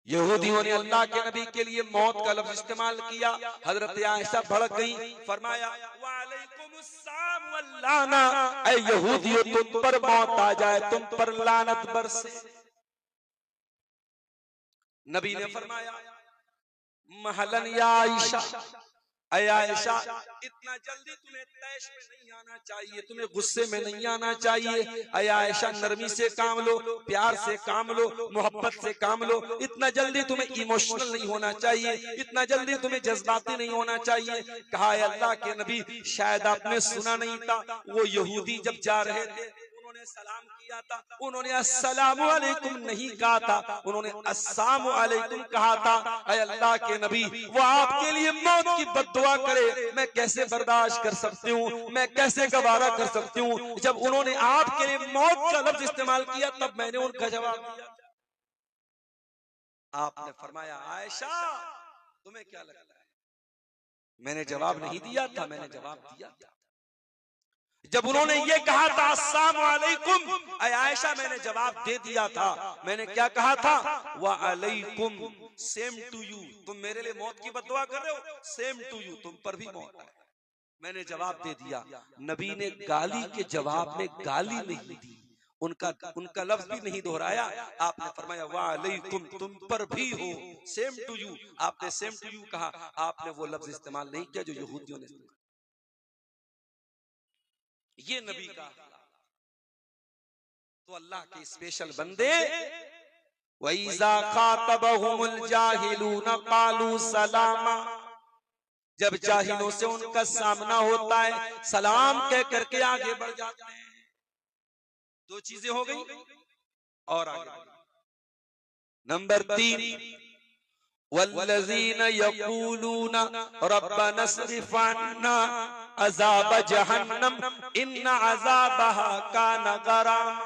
यहूदियों ने अल्लाह के नबी के लिए मौत का लफ्ज इस्तेमाल किया। हजरत आयशा भड़क गई, फरमाया वालेकुमुस्सलाम वल्लाना। ऐ यहूदियों, तुम पर मौत आ जाए, तुम पर लानत बरसे। नबी ने फरमाया महलन या आयशा, ऐ आयशा, इतना जल्दी तुम्हें तैश में नहीं आना चाहिए, तुम्हें गुस्से में नहीं आना चाहिए। ऐ आयशा, नरमी से काम लो, प्यार से काम लो, मोहब्बत से काम लो। इतना जल्दी तुम्हें इमोशनल नहीं होना चाहिए, इतना जल्दी तुम्हें जज्बाती नहीं होना चाहिए। कहा अल्लाह के नबी, शायद आपने सुना नहीं था, वो यहूदी जब जा रहे थे उन्होंने सलाम किया था, उन्होंने अस्सलामु अलैकुम नहीं कहा था, उन्होंने अस्सलामु अलैकुम कहा था। ऐ अल्लाह के नबी, वो आपके लिए मौत की बद्दुआ करे, मैं कैसे बर्दाश्त कर सकती हूँ, मैं कैसे गवारा कर सकती हूँ। जब उन्होंने आपके लिए मौत का लफ्ज इस्तेमाल किया तब मैंने उनका जवाब दिया। आपने फरमाया आयशा, तुम्हें क्या लगता है मैंने जवाब नहीं दिया था? मैंने जवाब दिया था। जब उन्होंने ये कहा था अस्सलामु अलैकुम, आयशा, मैंने जवाब दे दिया था। मैंने क्या कहा था? व अलैकुम, सेम टू यू। तुम मेरे लिए मौत की बद्दुआ कर रहे हो, सेम टू यू, तुम पर भी मौत है। मैंने जवाब दे दिया। नबी ने गाली के जवाब में गाली नहीं दी, उनका लफ्ज भी नहीं दोहराया। आपने फरमाया व अलैकुम, तुम पर भी हो, सेम टू यू। आपने सेम टू यू कहा, आपने वो लफ्ज इस्तेमाल नहीं किया जो यहूदियों ने इस्तेमाल। ये नबी का तो अल्लाह के स्पेशल बंदे, वइज़ा खातबहुमुल जाहिलून क़ालू सलामा, जब जाहिलों से उनका सामना होता है सलाम कह करके आगे बढ़ जाते हैं। दो चीजें हो गई और आगे। नंबर 3, वल्लज़ीना यक़ूलूना रब्बना अस्रिफ़ अन्ना अज़ाब जहन्नम इन्न अज़ाबहा कान गरामा।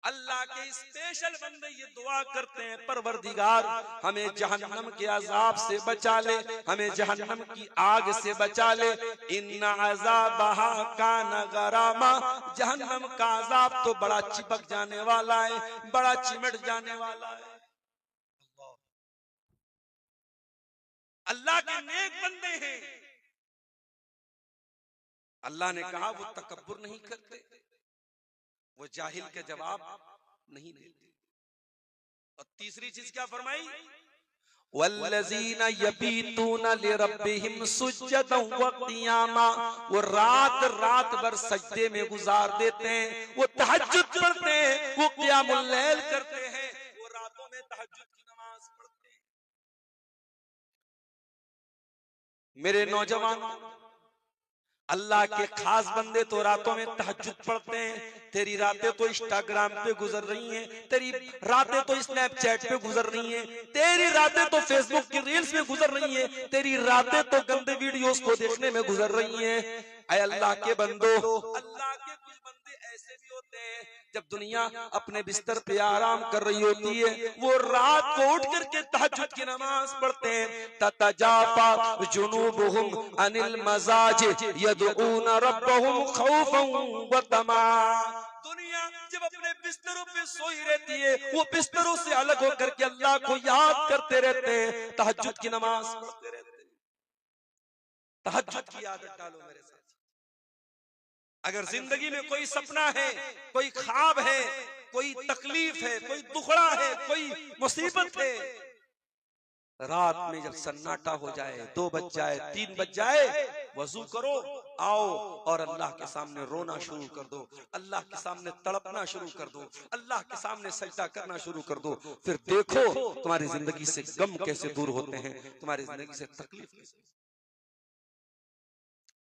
अल्लाह के स्पेशल बंदे ये दुआ करते हैं, परवरदिगार हमें जहन्नम के अजाब से बचा ले, हमें जहन्नम की आग से बचा ले। इन्ना अज़ाबहा काना गरामा, जहन्नम का अजाब तो बड़ा चिपक जाने वाला है, बड़ा चिमट जाने वाला है। अल्लाह के नेक बंदे हैं, अल्लाह ने कहा वो तकब्बुर नहीं करते, वो जाहिल के जवाब नहीं देते। और तीसरी चीज क्या फरमाई, वल्लज़ीना यबीतूना लिरब्बिहिम सुज्जदन व क़ियामा, वो रात भर सजदे में गुजार देते हैं, वो तहज्जुद पढ़ते हैं, वो क़ियामुल लैल करते हैं, वो रातों में तहज्जुद की नमाज पढ़ते हैं। मेरे नौजवान, अल्लाह के खास बंदे तो रातों में तहज्जुद पढ़ते हैं। तेरी रातें तो इंस्टाग्राम पे गुजर रही हैं, तेरी रातें तो स्नैपचैट पे गुजर रही हैं, तेरी रातें तो फेसबुक की रील्स में गुजर रही हैं, तेरी रातें तो गंदे वीडियोस को देखने में गुजर रही हैं। ऐ अल्लाह के बंदो, अल्लाह के कुछ बंदे ऐसे भी होते हैं, जब दुनिया अपने बिस्तर पे आराम कर रही होती है, वो रात को उठ करके तहज्जुद की नमाज पढ़ते हैं। ततजाफा जुनूबुहुम अनिल मजाज यदऊन रब्बहुम खौफन व तमा। दुनिया जब अपने बिस्तरों पे सोई रहती है, वो बिस्तरों से अलग होकर के अल्लाह को याद करते रहते हैं, तहज्जुद की नमाज पढ़ते रहते हैं। तहज्जुद की आदत डालो मेरे साथ। अगर जिंदगी में कोई सपना है, कोई ख्वाब है, कोई तकलीफ है, कोई दुखड़ा है, कोई मुसीबत है, रात में जब सन्नाटा हो जाए, 2 बज जाए, 3 बज जाए, वजू करो, आओ और अल्लाह के सामने रोना शुरू कर दो, अल्लाह के सामने तड़पना शुरू कर दो, अल्लाह के सामने सजदा करना शुरू कर दो। फिर देखो तुम्हारी जिंदगी से गम कैसे दूर होते हैं, तुम्हारी जिंदगी से तकलीफ कैसे।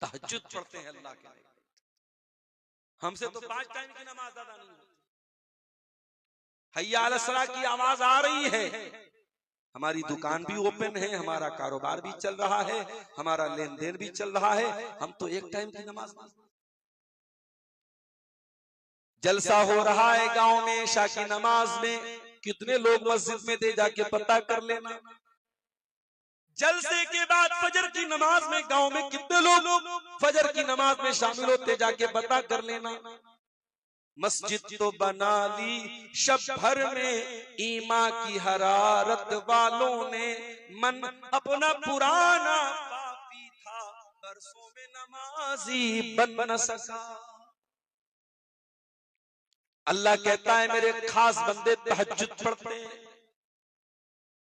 तहज्जुद पढ़ते हैं अल्लाह के लिए। हमसे तो 5 टाइम की नमाज अदा नहीं होती। हय्या अलस सलाह की आवाज आ रही है, हमारी दुकान भी ओपन है, हमारा कारोबार भी चल रहा है, हमारा लेन देन भी चल रहा है, हम तो 1 टाइम की नमाज। जलसा हो रहा है गांव में, ईशा की नमाज में कितने लोग मस्जिद में दे जाके पता कर लेना। जलसे के बाद फजर की नमाज में गांव में कितने लोग फजर की नमाज में शामिल होते, जाके पता कर लेना। मस्जिद तो बना ली शब भर में ईमा की हरारत वालों ने, मन अपना पुराना पापी था, बरसों में नमाजी बन न सका। अल्लाह कहता है मेरे खास बंदे तहज्जुद पढ़ते हैं।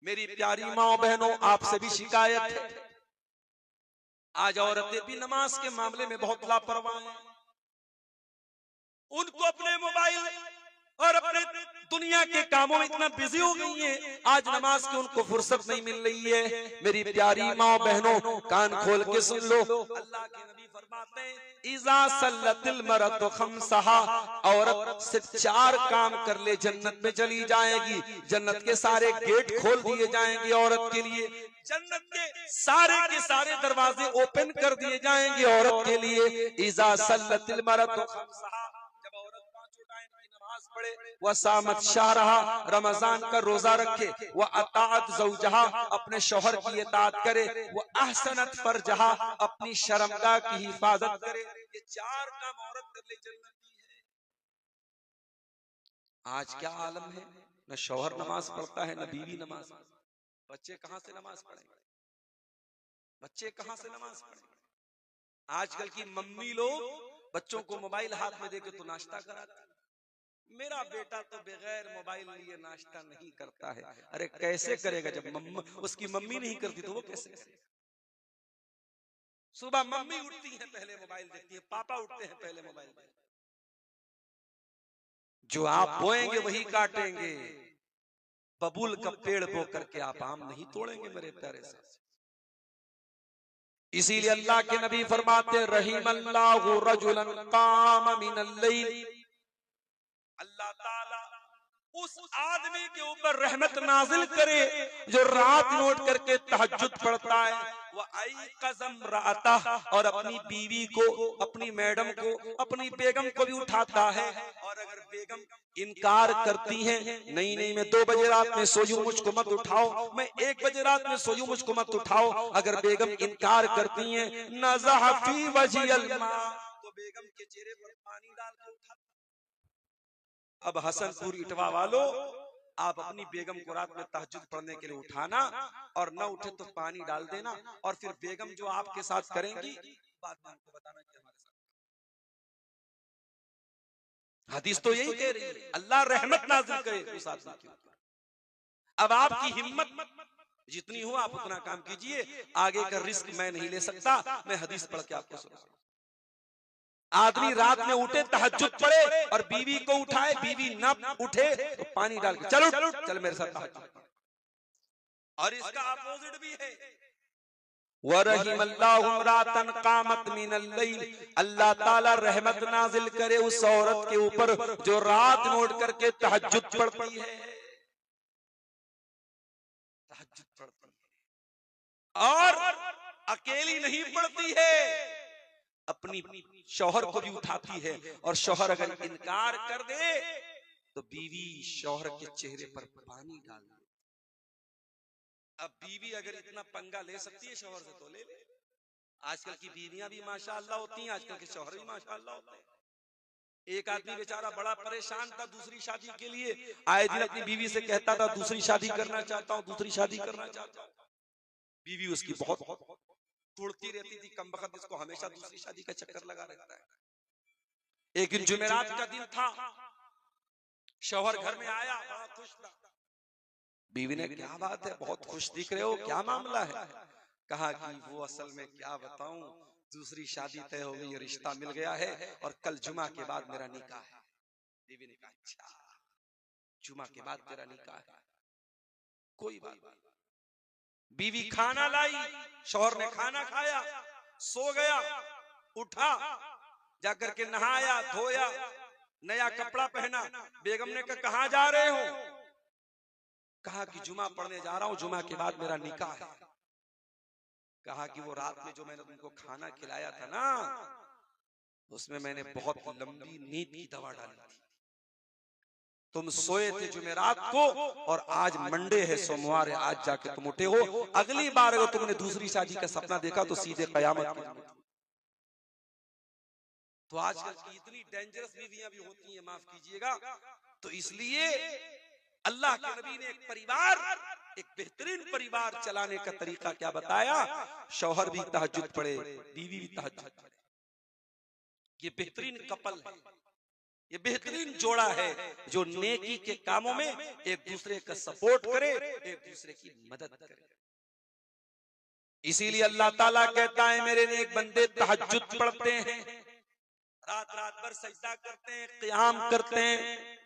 मेरी प्यारी माओ बहनों, आपसे भी शिकायत है, आज औरतें भी नमाज के मामले में बहुत लापरवाह हैं। उनको अपने मोबाइल और अपने दुनिया के कामों में इतना बिजी हो गई हैं, आज नमाज की उनको फुर्सत नहीं मिल रही है। मेरी प्यारी माओ बहनों, कान खोल के सुन लो, अल्लाह के नबी फरमाते हैं इज़ा सल्लतिल मरअतु खम्सहा, औरत सिर्फ 4 काम कर ले जन्नत में चली जाएगी। जन्नत के सारे गेट खोल दिए जाएंगे औरत के लिए, जन्नत के सारे दरवाजे ओपन कर दिए जाएंगे औरत के लिए। इज़ा सल्लतिल मरअतु खम्सहा, जब औरत 5 टाइम की नमाज पढ़े, वह सामत शाहरहा, रमजान का रोजा रखे, वह अताअत ज़ौजहा, अपने शौहर की इताअत करे, वह अहसनत फरजहा, अपनी शर्मगाह की हिफाजत करे। ये 4 काम औरत कर ले जन्नती है। आज क्या आलम है, न शौहर नमाज पढ़ता है, न बीवी नमाज। बच्चे कहां से नमाज पढ़ेंगे, बच्चे कहां से नमाज पढ़ेंगे। आजकल की मम्मी लोग बच्चों को मोबाइल हाथ में देके तो नाश्ता कराते हैं। मेरा बेटा तो बगैर मोबाइल लिए नाश्ता नहीं करता है। अरे कैसे करेगा, जब उसकी मम्मी नहीं करती तो वो कैसे करेगा। सुबह मम्मी उठती है पहले मोबाइल देखती है, पापा उठते हैं पहले मोबाइल देखते हैं। जो आप बोएंगे वही काटेंगे, बबूल का पेड़ बो करके आप आम नहीं तोड़ेंगे मेरे प्यारे साथ। इसीलिए अल्लाह के नबी फरमाते रहीमल्लाहु रजुलन काम मिनल लैल, अल्लाह ताला उस आदमी के ऊपर रहमत नाजिल करे जो रात में उठ करके तहज्जुद पढ़ता है। वह आई कसम राता, और अपनी बीवी को, अपनी मैडम को, अपनी बेगम को भी उठाता है। और अगर बेगम इनकार करती हैं, नहीं नहीं मैं 2 बजे रात में सोई हूं, मुझको मत उठाओ, मैं 1 बजे रात में सोई हूं, मुझको मत उठाओ, अगर बेगम इनकार करती हैं, नज़ह फी वजहिल मा, तो बेगम के चेहरे पर पानी डाल के उठा। अब हसनपुर इटवा वालों, आप अपनी बेगम को रात में तहज्जुद पढ़ने के लिए उठाना, और न उठे तो पानी डाल देना, और फिर बेगम जो आपके साथ करेंगी बाद में हमको बताना कि हमारे साथ। हदीस तो यही कह रही है, अल्लाह रहमत नाज़िल करे उस आदमी के ऊपर। अब आपकी हिम्मत जितनी हो आप उतना काम कीजिए, आगे का रिस्क मैं नहीं ले सकता, मैं हदीस पढ़ के आपको सुना। आदमी रात में उठे तहज्जुद पढ़े और बीवी को उठाए, बीवी न उठे तो पानी डाल के चल मेरे साथ तहज्जुद पढ़। और इसका अपोजिट भी है, वरहिमल्लाहु इम्रातन कामत मिनल लैल, अल्लाह ताला रहमत नाजिल करे उस औरत के ऊपर जो रात में उठ करके तहज्जुद पढ़ती है, तहज्जुद पढ़ती है, और अकेली नहीं पढ़ती है, अपनी शौहर को भी उठाती है, और शौहर अगर इनकार कर दे तो बीवी शौहर के चेहरे पर पानी डाल दे। अब बीवी अगर इतना पंगा ले सकती है शौहर से तो ले ले। आजकल की बीवियां भी माशाअल्लाह होती हैं, आजकल के शौहर भी माशाअल्लाह होते हैं। एक आदमी बेचारा बड़ा परेशान था दूसरी शादी के लिए, आए दिन अपनी बीवी से कहता था दूसरी शादी करना चाहता हूँ, दूसरी शादी करना चाहता हूँ। बीवी उसकी बहुत तोड़ती रहती थी, कमबख्त इसको हमेशा दूसरी शादी का चक्कर लगा रहता है। एक दिन जुमेरात का दिन था, शौहर घर में आया, बड़ा खुश था। बीवी ने क्या बात है, बहुत खुश दिख रहे हो, क्या मामला है? कहा कि वो असल में क्या बताऊं, दूसरी शादी तय हो गई, रिश्ता मिल गया है, और कल जुमा के बाद मेरा निकाह है। बीवी ने कहा अच्छा, जुमा के बाद तेरा निकाह है, कोई बात नहीं। बीवी खाना लाई, शौहर ने खाना खाया, सो गया, उठा, जाकर के नहाया धोया, नया कपड़ा पहना। बेगम ने कहा कहां जा रहे हो? कहा कि जुमा पढ़ने जा रहा हूं, जुमा के बाद मेरा निकाह है। कहा कि वो रात में जो मैंने तुमको खाना खिलाया था ना, उसमें मैंने बहुत लंबी नींद की दवा डाली थी। तुम सोए थे जुमेरात को, और आज मंडे है, सोमवार है, आज जाके तुम उठे हो। अगली बार अगर तुमने दूसरी शादी का सपना देखा तो सीधे कयामत के दिन। तो आजकल की इतनी डेंजरस बीवियां भी होती हैं, माफ कीजिएगा। तो इसलिए अल्लाह के नबी ने एक परिवार, एक बेहतरीन परिवार चलाने का तरीका क्या बताया? शौहर भी तहज्जुद पढ़े, बीवी भी तहज्जुद पढ़े। ये बेहतरीन कपल है, ये बेहतरीन जोड़ा है जो नेकी के कामों में एक दूसरे का सपोर्ट करे, एक दूसरे की मदद करे। इसीलिए अल्लाह ताला कहता है मेरे नेक बंदे तहज्जुद पढ़ते हैं, रात रात भर सजदा करते हैं, क़ियाम करते हैं।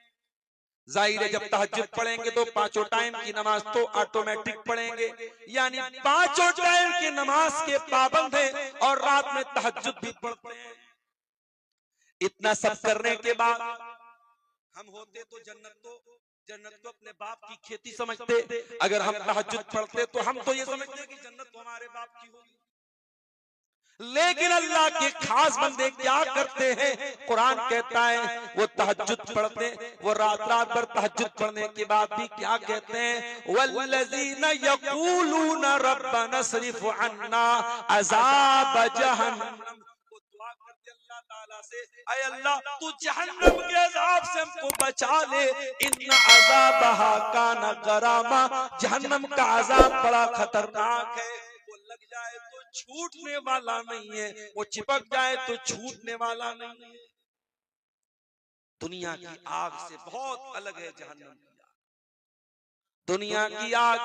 जाहिर है जब तहज्जुद पढ़ेंगे तो 5 टाइम की नमाज तो ऑटोमेटिक पढ़ेंगे, यानी 5 टाइम की नमाज के पाबंद हैं, और रात में तहज्जुद भी पढ़ते हैं। इतना सब करने के बाद हम होते तो जन्नत को अपने बाप की खेती समझते। अगर हम तहज्जुद पढ़ते तो हम तो ये समझते कि जन्नत तो हमारे बाप की होगी। लेकिन अल्लाह के खास बंदे क्या करते हैं? कुरान कहता है वो तहज्जुद पढ़ते, वो रात रात भर तहज्जुद पढ़ने के बाद भी क्या कहते हैं? वल्लज़ीना यक़ूलूना रब्बना स्रिफ़ अन्ना अज़ाब जहन्नम। वो दुआ करते अल्लाह ताला से, ऐ अल्लाह तू जहन्नम के अज़ाब से हमको बचा ले, इन्ना अज़ाबहा काना गरामा, जहन्नम का अज़ाब बड़ा खतरनाक है। वो लग जाए तो छूटने वाला नहीं है, वो चिपक जाए तो छूटने वाला नहीं है। दुनिया की आग से बहुत अलग है जहन्नम की आग। दुनिया की आग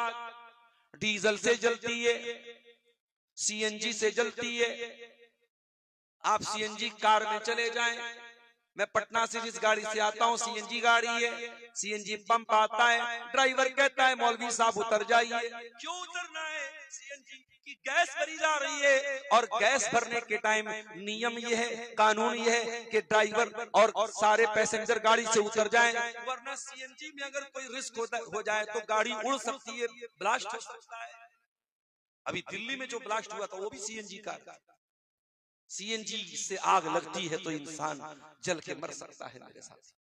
डीजल से जलती है, सीएनजी से जलती है। आप सीएनजी कार में चले जाएं, मैं पटना से जिस गाड़ी से आता हूँ सीएनजी गाड़ी है, सीएनजी पंप आता है, ड्राइवर कहता है मौलवी साहब उतर जाइए। क्यों उतरना है? सीएनजी की गैस भरी जा रही है, और गैस भरने के टाइम नियम ये है, कानून ये है कि ड्राइवर और सारे पैसेंजर गाड़ी से उतर जाएं, वरना सीएनजी में अगर कोई रिस्क हो जाए तो गाड़ी उड़ सकती है, ब्लास्ट हो सकता है। अभी दिल्ली में जो ब्लास्ट हुआ था वो भी सीएनजी का। सीएनजी से आग लगती है तो इंसान जल के मर सकता है मेरे साथ।